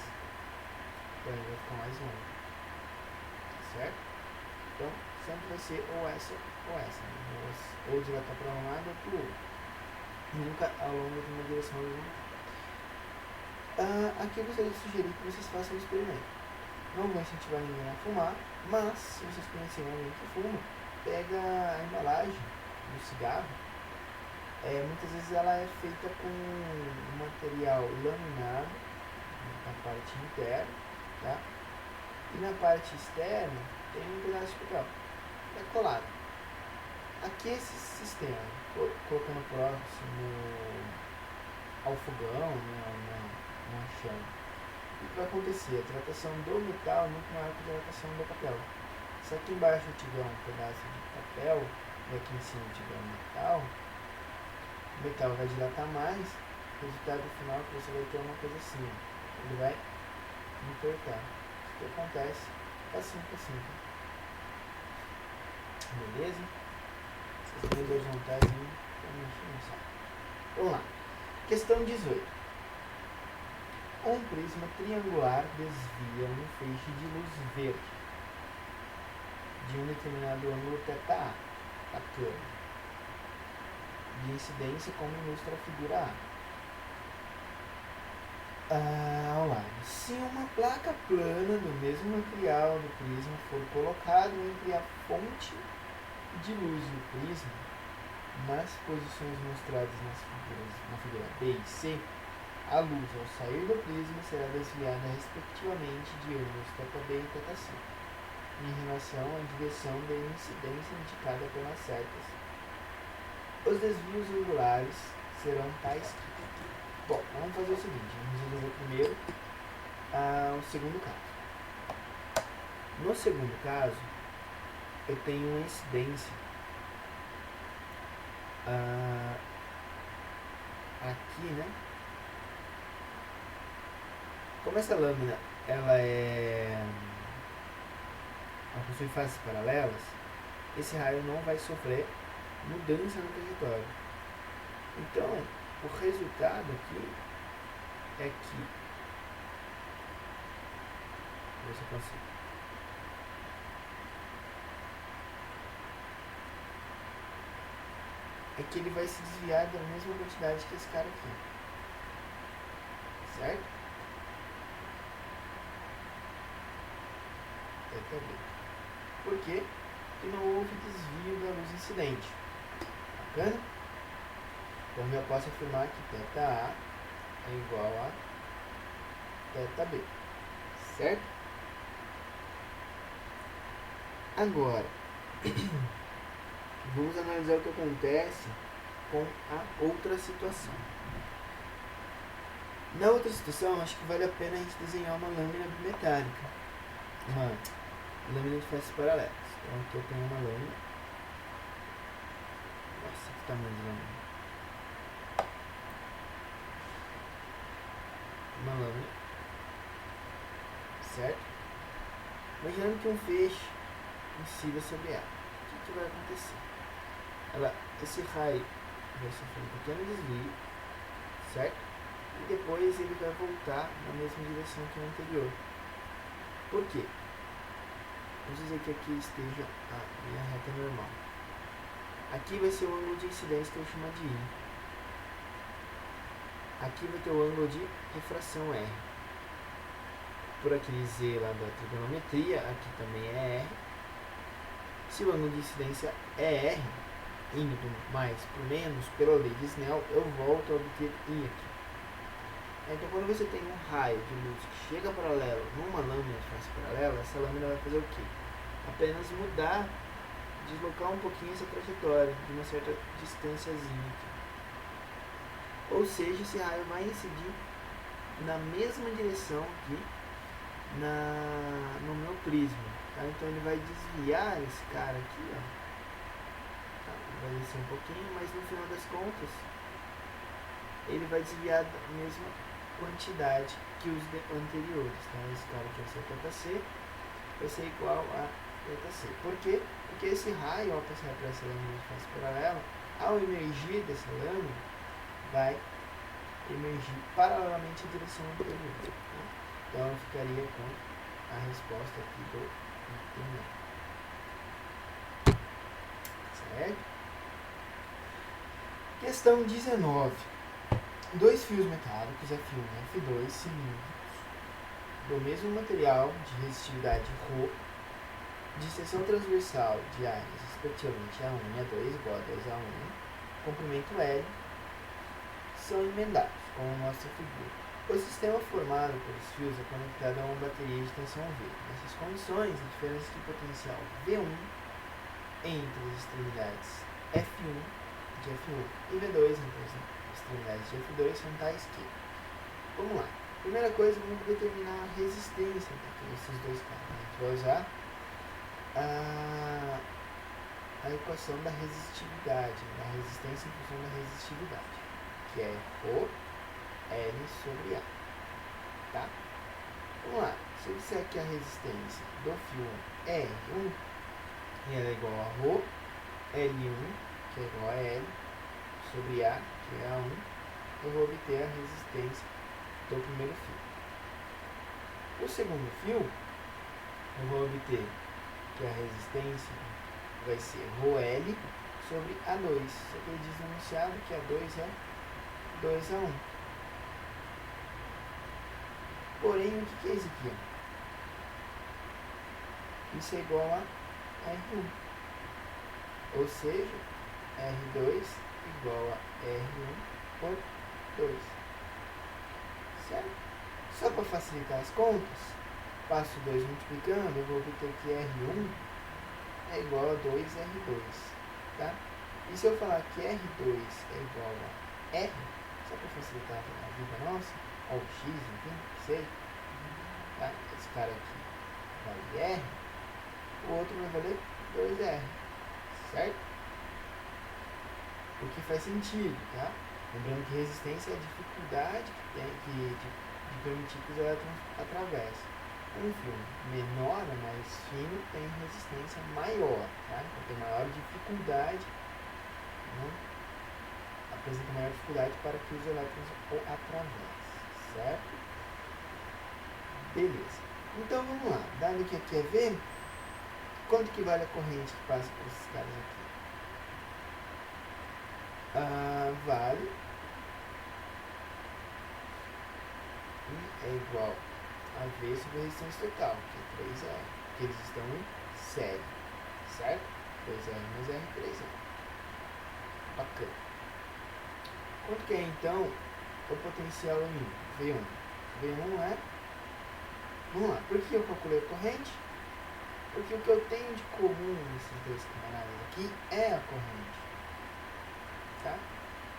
Então, ele vai ficar mais longo. Certo? Então, sempre vai ser ou essa ou essa. Né? Ou dilatar para um lado ou para o outro. Nunca ao longo de uma direção horizontal. Aqui eu gostaria de sugerir que vocês façam um experimento. Não vou incentivar ninguém a fumar, mas se vocês conhecerem alguém que fuma, pega a embalagem do cigarro. Muitas vezes ela é feita com um material laminado na parte interna, tá? E na parte externa tem um pedaço de papel, é colado. Aqui esse sistema, colocando próximo ao fogão, né, no chão, o que vai acontecer? A dilatação do metal é muito maior que a dilatação do papel. Se aqui embaixo eu tiver um pedaço de papel e aqui em cima eu tiver um metal, o metal vai dilatar mais, o resultado final é que você vai ter uma coisa assim, ele vai entortar. O que acontece? Assim. Beleza? Essas minhas horizontais não sabem. Vamos lá. Questão 18. Um prisma triangular desvia um feixe de luz verde de um determinado ângulo θ, bacana, de incidência como ilustra a figura A. Ao lado. Se uma placa plana do mesmo material do prisma for colocado entre a fonte de luz e o prisma, nas posições mostradas na figura B e C, a luz ao sair do prisma será desviada respectivamente de ângulos θB e θC, em relação à direção da incidência indicada pelas setas. Os desvios angulares serão tais que... Bom, vamos fazer o seguinte, vamos resolver primeiro o segundo caso. No segundo caso, eu tenho uma incidência aqui, né? Como essa lâmina ela possui faces paralelas, esse raio não vai sofrer mudança no trajetório. Então, o resultado aqui é que você consiga. É que ele vai se desviar da mesma quantidade que esse cara aqui. Certo? Por quê? Porque não houve desvio da luz incidente. Bacana? Então eu já posso afirmar que θA é igual a θB. Certo? Agora, vamos analisar o que acontece com a outra situação. Na outra situação, acho que vale a pena a gente desenhar uma lâmina bimetálica. Uma lâmina de faces paralelas. Então aqui eu tenho uma lâmina. Nossa, que tamanho de lâmina. Uma lâmina. Certo? Imaginando que um feixe incida sobre ela. O que vai acontecer? Esse raio vai sofrer um pequeno desvio, certo? E depois ele vai voltar na mesma direção que o anterior. Por quê? Vamos dizer que aqui esteja a minha reta normal. Aqui vai ser o ângulo de incidência que eu chamo de I. Aqui vai ter o ângulo de refração R. Por aquele Z lá da trigonometria, aqui também é R. Se o ângulo de incidência é R, indo do mais para o menos, pela lei de Snell, eu volto a obter I aqui. Então, quando você tem um raio de luz que chega paralelo numa lâmina de face paralela, essa lâmina vai fazer o quê? Apenas mudar, deslocar um pouquinho essa trajetória, de uma certa distânciazinha aqui. Ou seja, esse raio vai incidir na mesma direção aqui no meu prisma. Tá? Então, ele vai desviar esse cara aqui, ó. Tá? Vai descer um pouquinho, mas no final das contas, ele vai desviar da mesma quantidade que os anteriores. Tá? Esse cara aqui vai ser θc, vai ser igual a θc. Por quê? Porque esse raio, ao passar por essa lâmina de face paralela, ao emergir dessa lâmina, vai emergir paralelamente à direção anterior. Tá? Então eu ficaria com a resposta aqui do item. Certo? Questão 19. Dois fios metálicos F1 e F2 cilíndricos do mesmo material de resistividade ρ, de seção transversal de áreas respectivamente A1 e A2 igual a 2A1, comprimento L, são emendados, como mostra a figura. O sistema formado pelos fios é conectado a uma bateria de tensão V. Nessas condições, a diferença de potencial V1 entre as extremidades F1 de F1 e V2 entre as extremidades de F2 são tais que... Vamos lá. Primeira coisa, vamos determinar a resistência desses dois caras. A gente vai usar a equação da resistividade, da resistência em função da resistividade, que é ρ L sobre A. Tá? Vamos lá. Se eu disser que a resistência do fio é R1, e ela é igual a ρ L1, que é igual a L, sobre A, que é A1, eu vou obter a resistência do primeiro fio. O segundo fio, eu vou obter que a resistência vai ser ρL sobre A2. Só que ele diz no enunciado que A2 é 2A1. Porém, o que é isso aqui? Isso é igual a R1. Ou seja, R2 igual a R1 por 2. Certo? Só para facilitar as contas, passo 2 multiplicando, eu vou obter que R1 é igual a 2R2. Tá? E se eu falar que R2 é igual a R, só para facilitar a vida nossa, ou X, enfim, que seja, tá? Esse cara aqui vale R, o outro vai valer 2R, certo? O que faz sentido, tá? Lembrando que resistência é a dificuldade que tem de permitir que os elétrons atravessem. Um fio menor, mais fino, tem resistência maior, tá? Então tem maior dificuldade, né? Apresenta maior dificuldade para que os elétrons o atravessem, certo? Beleza. Então vamos lá. Dado que aqui é V, quanto que vale a corrente que passa por esses caras aqui? Vale I é igual a V sobre a resistência total, que é 3R, que eles estão em série, certo? 2R mais R, 3R. Bacana. Quanto que é então o potencial em V1? V1 é... Vamos lá, por que eu calculei a corrente? Porque o que eu tenho de comum nesses dois camaradas aqui é a corrente. Tá?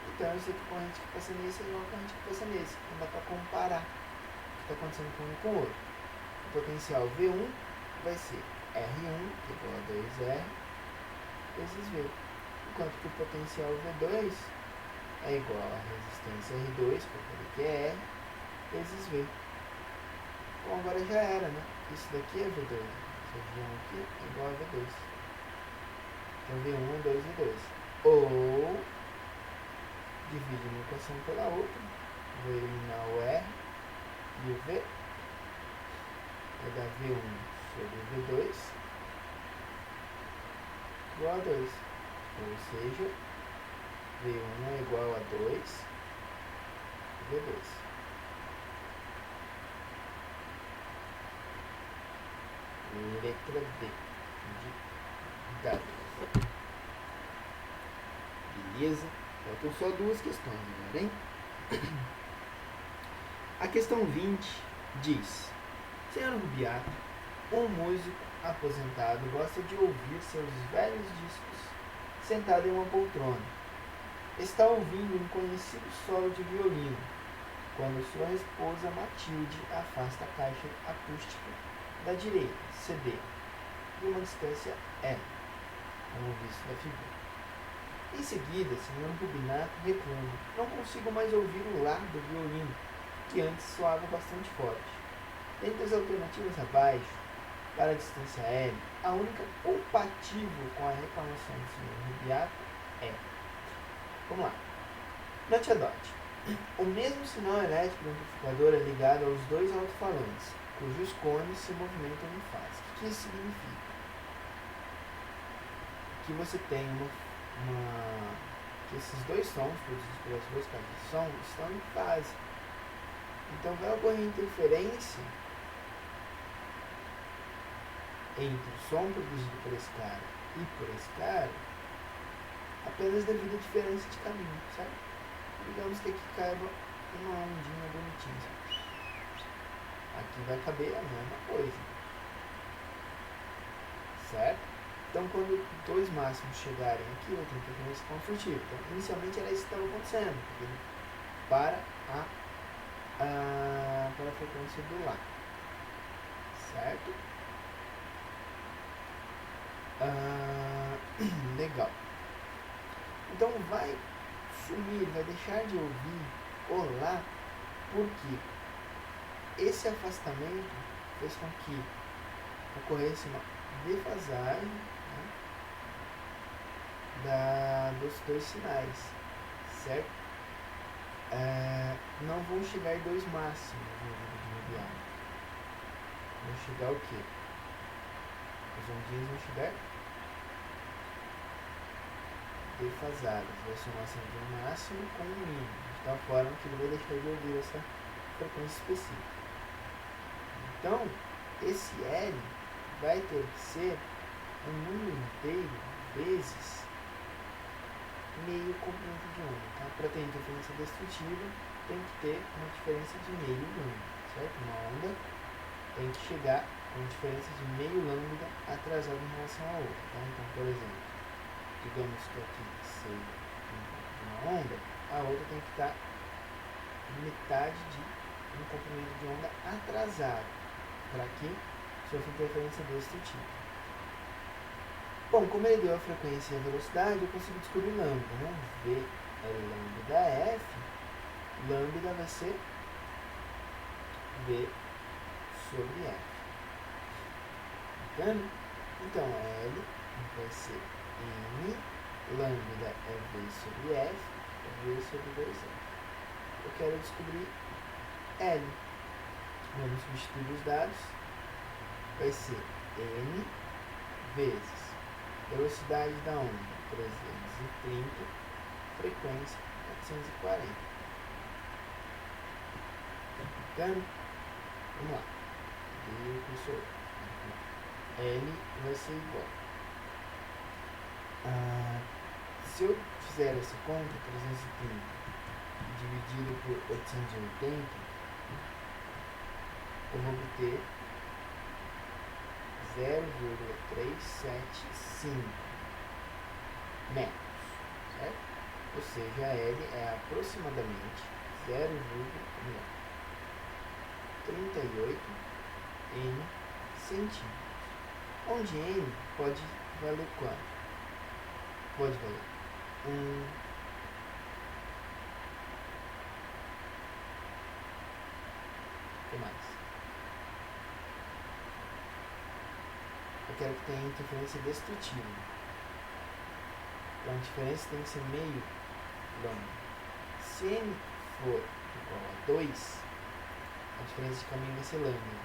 Então eu sei que a corrente que passa nesse é igual a corrente que passa nesse. Não dá para comparar o que está acontecendo com um com o outro. O potencial V1 vai ser R1, que é igual a 2R, vezes V. Enquanto que o potencial V2 é igual a resistência R2, que é R, vezes V. Bom, agora já era, né? Isso daqui é V2. região aqui é igual a V2. Então V1 é 2 V2. Ou divide uma equação pela outra. Vou eliminar o R e o V. Vai dar V1 sobre V2 igual a 2. Ou seja, V1 é igual a 2 V2. Letra D de dado. Beleza? Faltam só duas questões agora, hein? A questão 20 diz: Senhor Rubiato, um músico aposentado gosta de ouvir seus velhos discos sentado em uma poltrona. Está ouvindo um conhecido solo de violino quando sua esposa Matilde afasta a caixa acústica da direita, CD, de uma distância L, como visto da figura. Em seguida, Sr. Rubinato reclama: não consigo mais ouvir o lar do violino, que antes soava bastante forte. Entre as alternativas abaixo, para a distância L, a única compatível com a reclamação do Sr. Rubiato é... Vamos lá. Note a dot. O mesmo sinal elétrico do amplificador é ligado aos dois alto-falantes, cujos cones se movimentam em fase. O que isso significa? Que você tem que esses dois sons, produzidos pelas duas caixas de som, estão em fase. Então vai ocorrer interferência entre o som produzido por esse cara e por esse cara apenas devido à diferença de caminho, certo? Digamos que aqui caiba uma ondinha bonitinha. Aqui vai caber a mesma coisa. Certo? Então, quando dois máximos chegarem aqui, vai ter interferência construtiva. Então, inicialmente era isso que estava acontecendo. Para a frequência do Lá. Certo? Legal. Então, vai sumir, vai deixar de ouvir o Lá, porque esse afastamento fez com que ocorresse uma defasagem, né, dos dois sinais, certo? Não vão chegar dois máximos no ouvido de mediano. Vão chegar o quê? As ondinhas vão chegar defasadas, vai ser uma ação de um máximo com um mínimo, de tal forma que ele vai deixar de ouvir essa frequência específica. Então, esse L vai ter que ser um número inteiro vezes meio comprimento de onda. Tá? Para ter interferência destrutiva, tem que ter uma diferença de meio lambda, certo? Uma onda tem que chegar com diferença de meio lambda atrasada em relação à outra. Tá? Então, por exemplo, digamos que aqui seja uma onda, a outra tem que estar metade de um comprimento de onda atrasado, para que sofra interferência destrutiva. Bom, como ele deu a frequência e a velocidade, eu consigo descobrir lambda, né? V é lambda F, lambda vai ser V sobre F. Entende? Então, L vai ser N, lambda é V sobre F, V sobre 2F. Eu quero descobrir L. Vamos substituir os dados. Vai ser N vezes velocidade da onda, 330, frequência, 440. Entende? Vamos lá. E o cursor. L vai ser igual. Se eu fizer essa conta, 330 dividido por 880, eu vou obter 0,375 metros, certo? Ou seja, a L é aproximadamente 0,38 N centímetros. Onde N pode valer quanto? Pode valer 1, o que mais? quero que tenha interferência destrutiva. Então a diferença tem que ser meio lambda. Se n for igual a 2, a diferença de caminho vai ser lambda.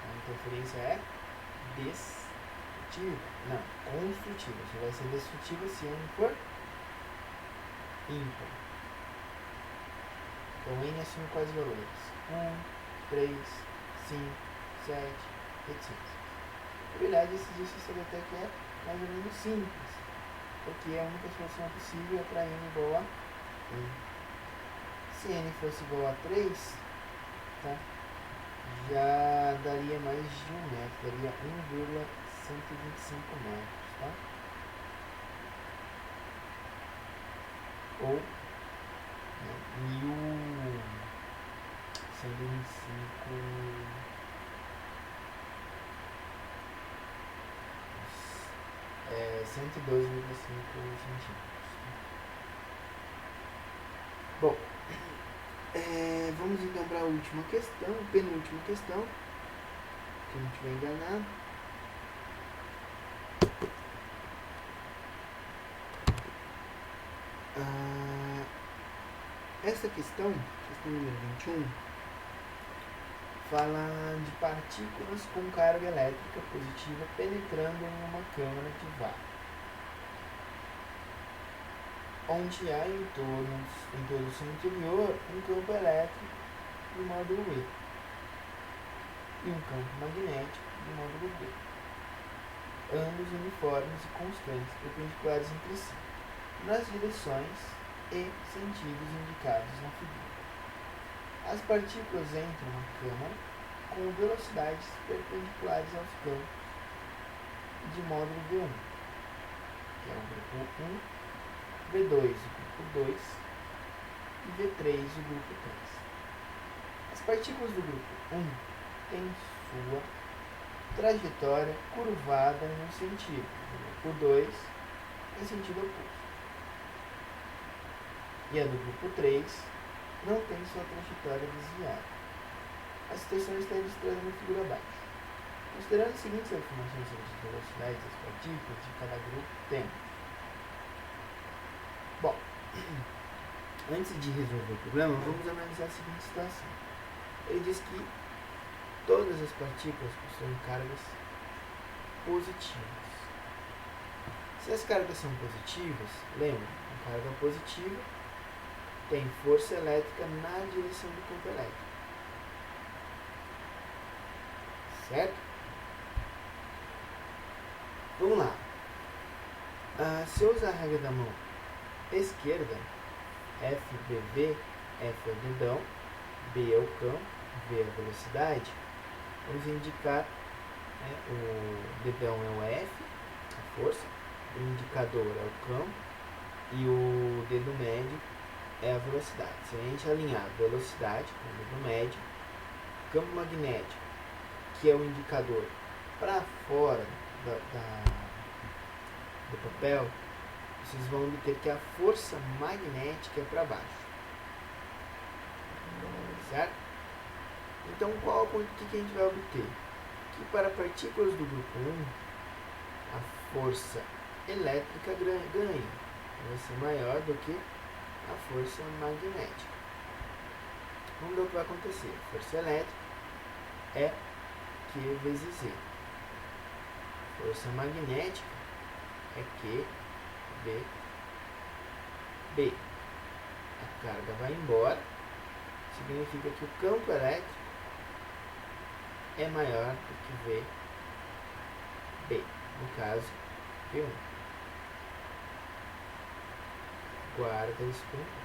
A interferência é destrutiva. Não, construtiva. Só vai ser destrutiva se n for ímpar. Então n assume quais valores? 1, 3, 5, 7, etc. Na verdade, esse exercício até que é mais ou menos simples, porque a única solução possível é para n igual a 1. Se n fosse igual a 3, tá? Já daria mais de 1 metro, daria 1,125 metros, tá? Ou 112,5 centímetros. Bom, vamos então para a última questão, penúltima questão, se não estiver enganado. Essa questão número 21, fala de partículas com carga elétrica positiva penetrando em uma câmara de vácuo, onde há em todo o seu interior um campo elétrico do módulo E e um campo magnético do módulo B, ambos uniformes e constantes, perpendiculares entre si, nas direções e sentidos indicados na figura. As partículas entram na câmara com velocidades perpendiculares aos campos de módulo V1, que é o grupo 1, V2, o grupo 2, e V3, o grupo 3. As partículas do grupo 1 têm sua trajetória curvada no sentido, o grupo 2 em sentido oposto. E a do grupo 3 não tem sua trajetória desviada. A situação está ilustrada na figura abaixo. Considerando as seguintes informações sobre as velocidades das partículas de cada grupo, temos. Bom, antes de resolver o problema, vamos analisar a seguinte situação. Ele diz que todas as partículas possuem cargas positivas. Se as cargas são positivas, lembra, a carga positiva tem força elétrica na direção do campo elétrico. Certo? Vamos lá. Se eu usar a regra da mão esquerda, FBV, F é o dedão, B é o campo, V é a velocidade, vamos indicar, o dedão é o F, a força, o indicador é o campo e o dedo médio é a velocidade. Se a gente alinhar velocidade com o dedo médio, campo magnético, que é o indicador, para fora do papel, vocês vão obter que a força magnética é para baixo. Certo? Então, qual o ponto que a gente vai obter? Que para partículas do grupo 1, a força elétrica ganha. Vai ser maior do que a força magnética. Vamos ver o que vai acontecer. A força elétrica é Q vezes E. Força magnética é Q V B. A carga vai embora. Significa que o campo elétrico é maior do que V B. No caso, V1. Guarda isso por enquanto.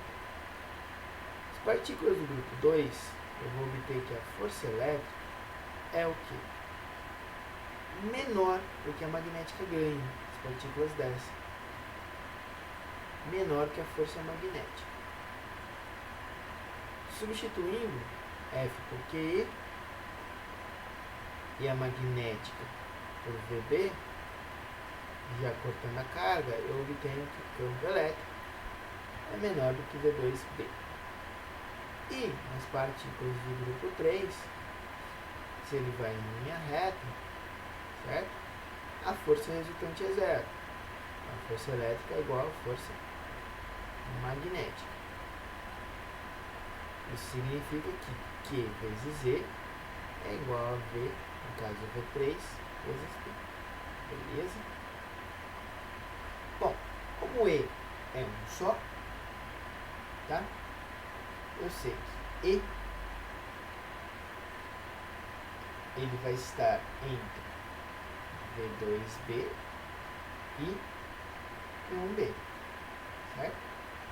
As partículas do grupo 2, eu vou obter que a força elétrica é o quê? Menor do que a magnética ganha. As partículas descem. Menor que a força magnética. Substituindo F por QE e a magnética por VB, já cortando a carga, eu obtenho que o campo elétrico é menor do que V2B. E nas partículas do grupo 3, se ele vai em linha reta, certo? a força resultante é zero. A força elétrica é igual à força magnética. Isso significa que Q vezes E é igual a V, no caso V3, vezes P. Beleza? Bom, como E é um só, tá? Eu sei que E ele vai estar entre V2B e V1B, certo?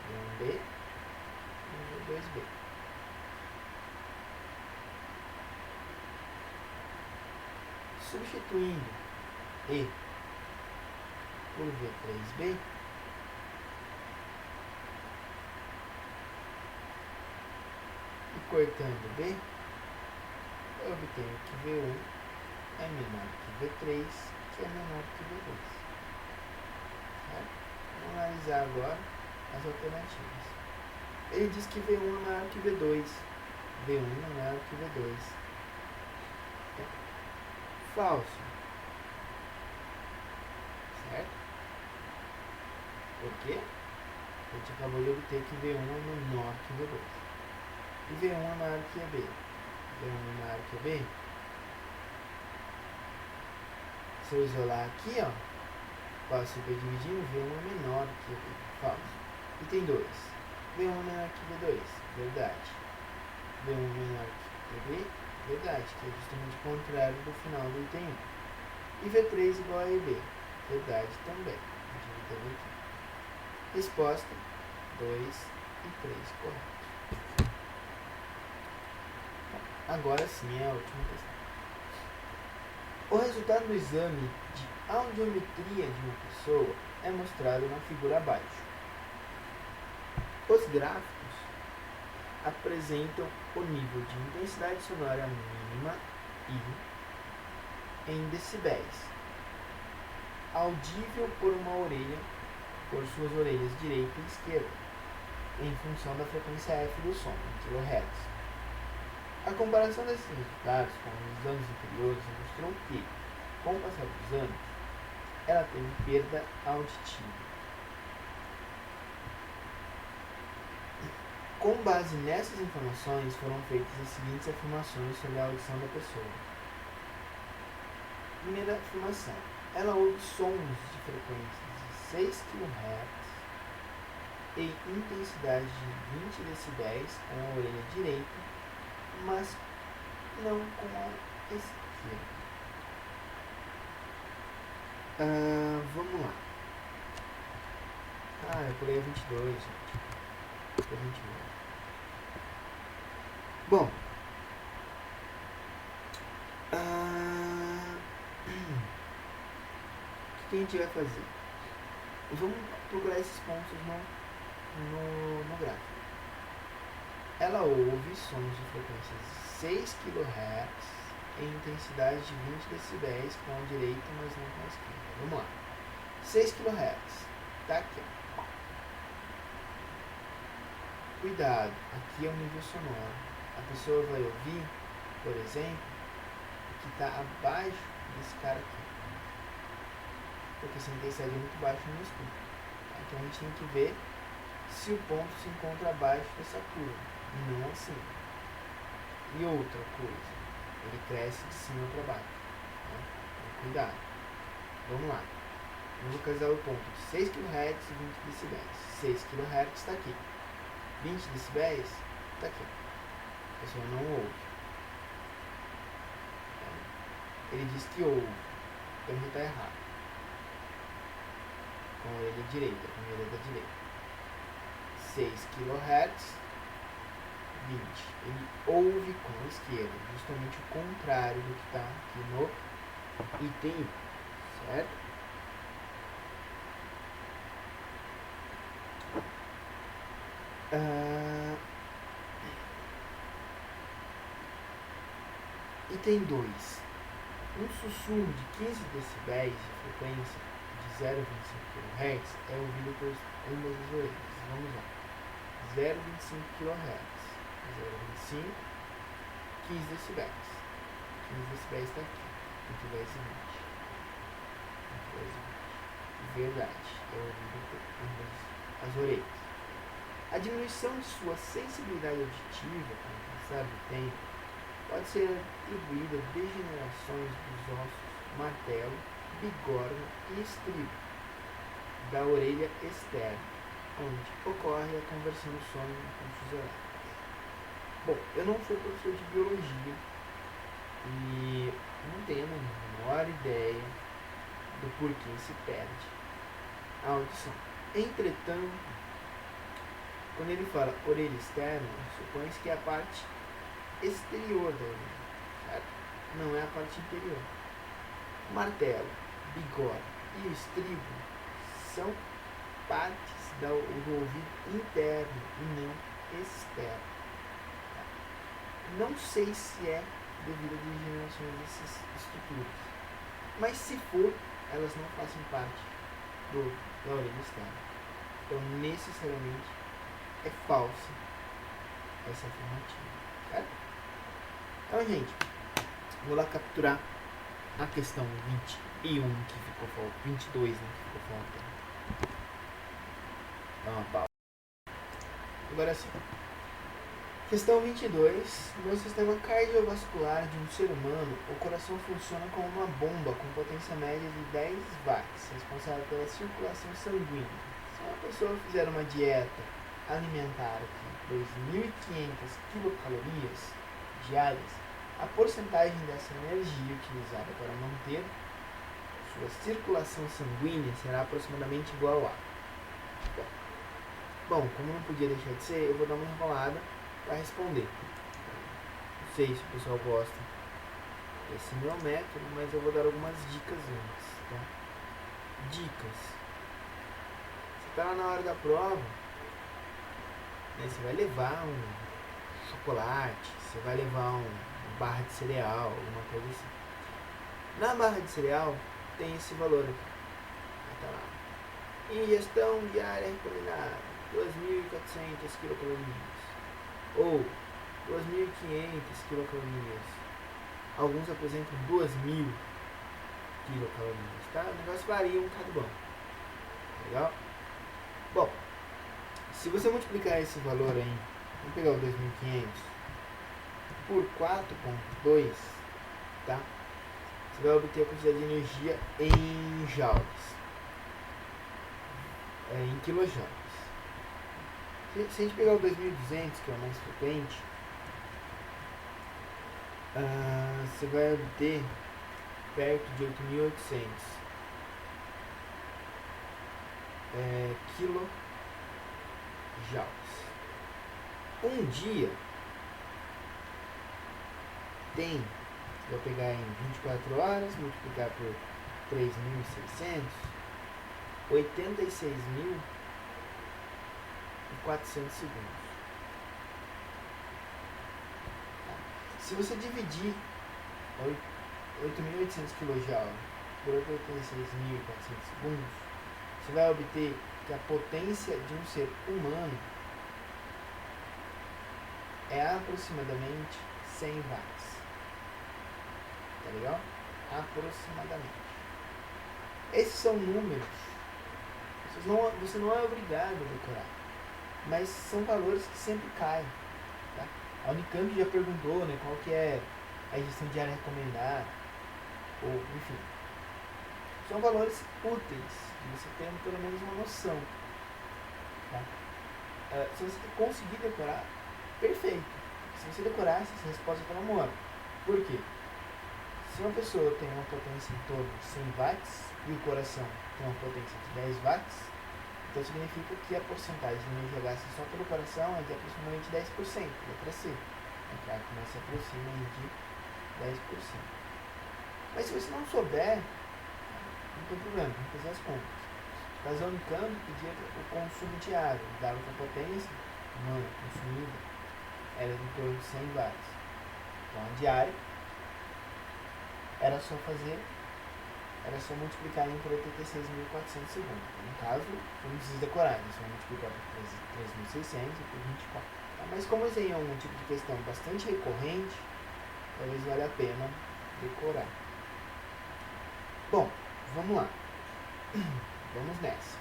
V1B e V2B. Substituindo E por V3B, e cortando B, eu obtenho que V1 é menor que V3, que é menor que V2. Certo? Vamos analisar agora as alternativas. Ele diz que V1 é maior que V2. V1 é maior que V2. Falso. Certo? Por quê? A gente acabou de obter que V1 é menor que V2. E V1 é maior que EB. V1 é maior que EB. Se eu isolar aqui, ó, posso ir dividindo, V1 é menor que EB. Falso. Item 2. V1 é menor que V2. Verdade. V1 é menor que EB. Verdade, que é justamente o contrário do final do item 1. E V3 igual a EB. Verdade também. A gente teve aqui. Resposta 2 e 3 corretos. Agora sim é a última questão. O resultado do exame de audiometria de uma pessoa é mostrado na figura abaixo. Os gráficos apresentam o nível de intensidade sonora mínima e em decibéis, audível por por suas orelhas direita e esquerda, em função da frequência F do som, em kHz. A comparação desses resultados com os anos anteriores mostrou que, com o passar dos anos, ela teve perda auditiva. Com base nessas informações, foram feitas as seguintes afirmações sobre a audição da pessoa. Primeira afirmação. Ela ouve sons de frequências de 6 kHz em intensidade de 20 decibéis com a orelha direita, mas não com a esquerda. Vamos lá. Eu pulei a 22, gente. A 29. Bom, o que a gente vai fazer? Vamos procurar esses pontos no gráfico. Ela ouve sons de frequências de 6 kHz em intensidade de 20 decibéis com a direita, mas não com a esquerda. Vamos lá. 6 kHz. Tá aqui, ó. Cuidado, aqui é o nível sonoro. A pessoa vai ouvir, por exemplo, que está abaixo desse cara aqui. Porque essa intensidade é muito baixa no escudo. Então a gente tem que ver se o ponto se encontra abaixo dessa curva, e não assim. E outra coisa, ele cresce de cima para baixo. Né? Então, cuidado. Vamos lá. Vamos localizar o ponto de 6 kHz e 20 decibéis. 6 kHz está aqui. 20 decibéis está aqui. A pessoa não ouve. Ele diz que ouve. Então ele está errado. Com a orelha direita, com a orelha da direita. 6 kHz, 20. Ele ouve com a esquerda, justamente o contrário do que está aqui no item 1, certo? Item 2. Um sussurro de 15 decibéis de frequência de 0,25 kHz é ouvido por ambas as orelhas. Vamos lá. 0,25 kHz. 0,25, 15 decibéis. 15 decibéis está aqui, entre 10 e Verdade. Eu ouvi as orelhas. A diminuição de sua sensibilidade auditiva, com o passar do tempo, pode ser atribuída a degenerações dos ossos martelo, bigorna e estribo da orelha externa, onde ocorre a conversão do sono em impulsos elétricos. Bom, eu não sou professor de biologia e não tenho a menor ideia do porquê se perde a audição. Entretanto, quando ele fala orelha externa, supõe-se que é a parte exterior da orelha, certo? Não é a parte interior. O martelo, bigorna e o estribo são partes do ouvido interno e não externo. Não sei se é devido a degenerações dessas estruturas, mas se for, elas não fazem parte da orelha externa. Então, necessariamente, é falsa essa afirmativa, certo? Então, gente, vou lá capturar a questão 21 que ficou faltando, 22, né, que ficou faltando. Dá uma pausa. Agora sim. Questão 22. No sistema cardiovascular de um ser humano, o coração funciona como uma bomba com potência média de 10 watts, responsável pela circulação sanguínea. Se uma pessoa fizer uma dieta alimentar de 2.500 quilocalorias diárias, a porcentagem dessa energia utilizada para manter sua circulação sanguínea será aproximadamente igual a... Bom, como não podia deixar de ser, eu vou dar uma enrolada para responder. Não sei se o pessoal gosta desse meu método, mas eu vou dar algumas dicas antes, tá? Dicas. Você está lá na hora da prova, né, você vai levar um chocolate, você vai levar uma barra de cereal, alguma coisa assim. Na barra de cereal tem esse valor aqui. Tá lá. Ingestão diária recomendada, 2.400 quilocalorias. Ou 2.500 quilocalorias. Alguns apresentam 2.000 quilocalorias, tá? O negócio varia um bocado bom. Legal? Bom, se você multiplicar esse valor aí, vamos pegar o 2.500 por 4,2, tá? Você vai obter a quantidade de energia em joules, em quilojoules. Se a gente pegar o 2.200, que é o mais frequente, você vai obter perto de 8.800 quilojoules. Um dia tem, vou pegar em 24 horas, multiplicar por 3.600, 86.400 segundos. Se você dividir 8.800 kJ por 86.400 segundos, você vai obter que a potência de um ser humano é aproximadamente 100 watts. Tá legal? Aproximadamente. Esses são números. Você não é obrigado a decorar, mas são valores que sempre caem. Tá? A Unicamp já perguntou, né, qual que é a ingestão diária recomendada, ou enfim. São valores úteis, que você tem pelo menos uma noção. Tá? Se você conseguir decorar, perfeito. Se você decorar, essa resposta está no modo. Por quê? Se uma pessoa tem uma potência em torno de 100 watts e o coração tem uma potência de 10 watts, então significa que a porcentagem de energia gasta só pelo coração é de aproximadamente 10%. Letra C. Claro que não se aproxima de 10%. Mas se você não souber, não tem problema, vamos fazer as contas. Caso a Unicamp pedia o consumo diário, dado que a potência humana consumida era em torno de 100 watts. Então a diária era só multiplicar por 86.400 segundos. No caso, eu não preciso decorar, é só multiplicar por 3.600 e por 24. Tá? Mas como esse aí é um tipo de questão bastante recorrente, talvez valha a pena decorar. Bom, vamos lá. Vamos nessa.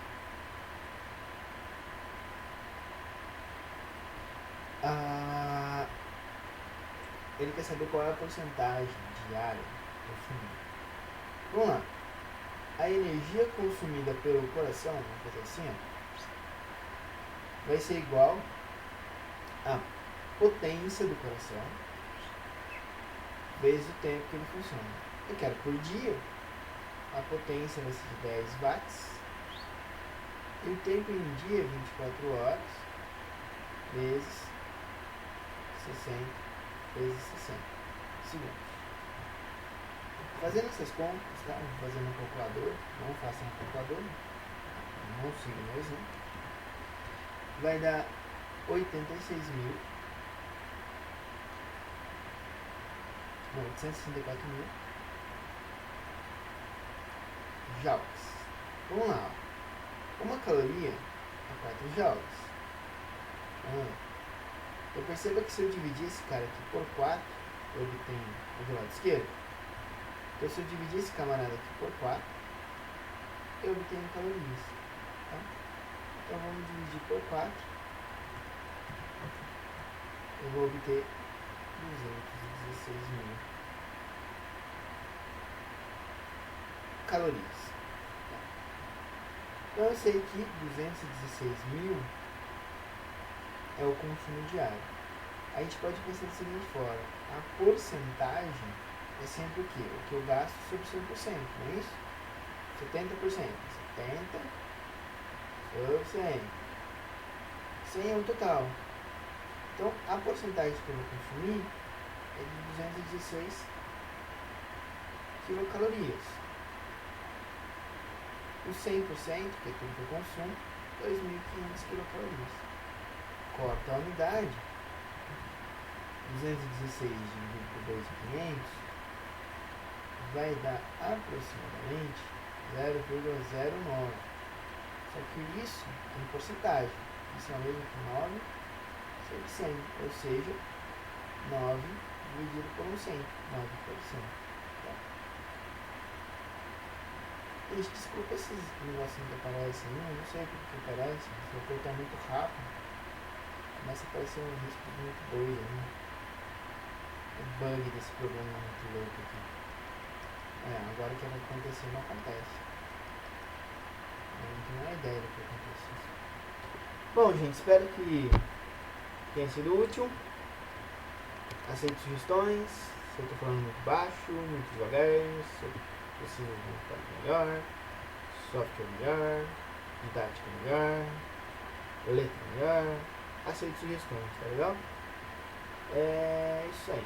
Ele quer saber qual é a porcentagem diária consumida. Vamos lá. A energia consumida pelo coração, vamos fazer assim, ó, vai ser igual à potência do coração vezes o tempo que ele funciona. Eu quero por dia, a potência vai ser de 10 watts e o tempo em dia 24 horas vezes 60 vezes 60 segundos. Fazendo essas contas, tá? Fazendo um calculador, não façam um calculador, não siga meu exemplo, vai dar 864 mil joules. Vamos lá. Uma caloria é 4 joules. Eu percebo que se eu dividir esse cara aqui por 4, eu obtenho o do lado esquerdo. Então, se eu dividir esse camarada aqui por 4, eu obtenho calorias. Tá? Então, vamos dividir por 4. Eu vou obter 216 mil calorias. Tá? Então, eu sei que 216 mil é o consumo diário. A gente pode pensar da seguinte forma: a porcentagem é sempre o quê? O que eu gasto sobre 100%, não é isso? 70%. 70 sobre 100. 100 é o total. Então, a porcentagem que eu vou consumir é de 216 quilocalorias. O 100%, que é tudo que eu consumo, 2.500 quilocalorias. Corta a unidade. 216 dividido por 2.500 vai dar aproximadamente 0,09. Só que isso em porcentagem. Isso é o mesmo que 9 sobre 100, ou seja, 9 dividido por 100, 9%. Tá? Gente, desculpa esses negocinhos que aparecem aí, eu não sei porque que aparece, se eu cortar muito rápido, começa a aparecer um risco muito doido, né? O bug desse programa é muito louco aqui. Agora o que vai acontecer não acontece. Eu não tenho nem ideia do que acontece. Bom, gente, espero que tenha sido útil. Aceito sugestões. Se eu estou falando muito baixo, muito devagar, se eu preciso de um quadro melhor, software melhor, didática melhor, letra melhor. Aceito sugestões, tá legal? É isso aí.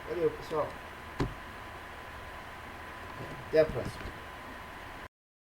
Valeu, pessoal. Até a próxima.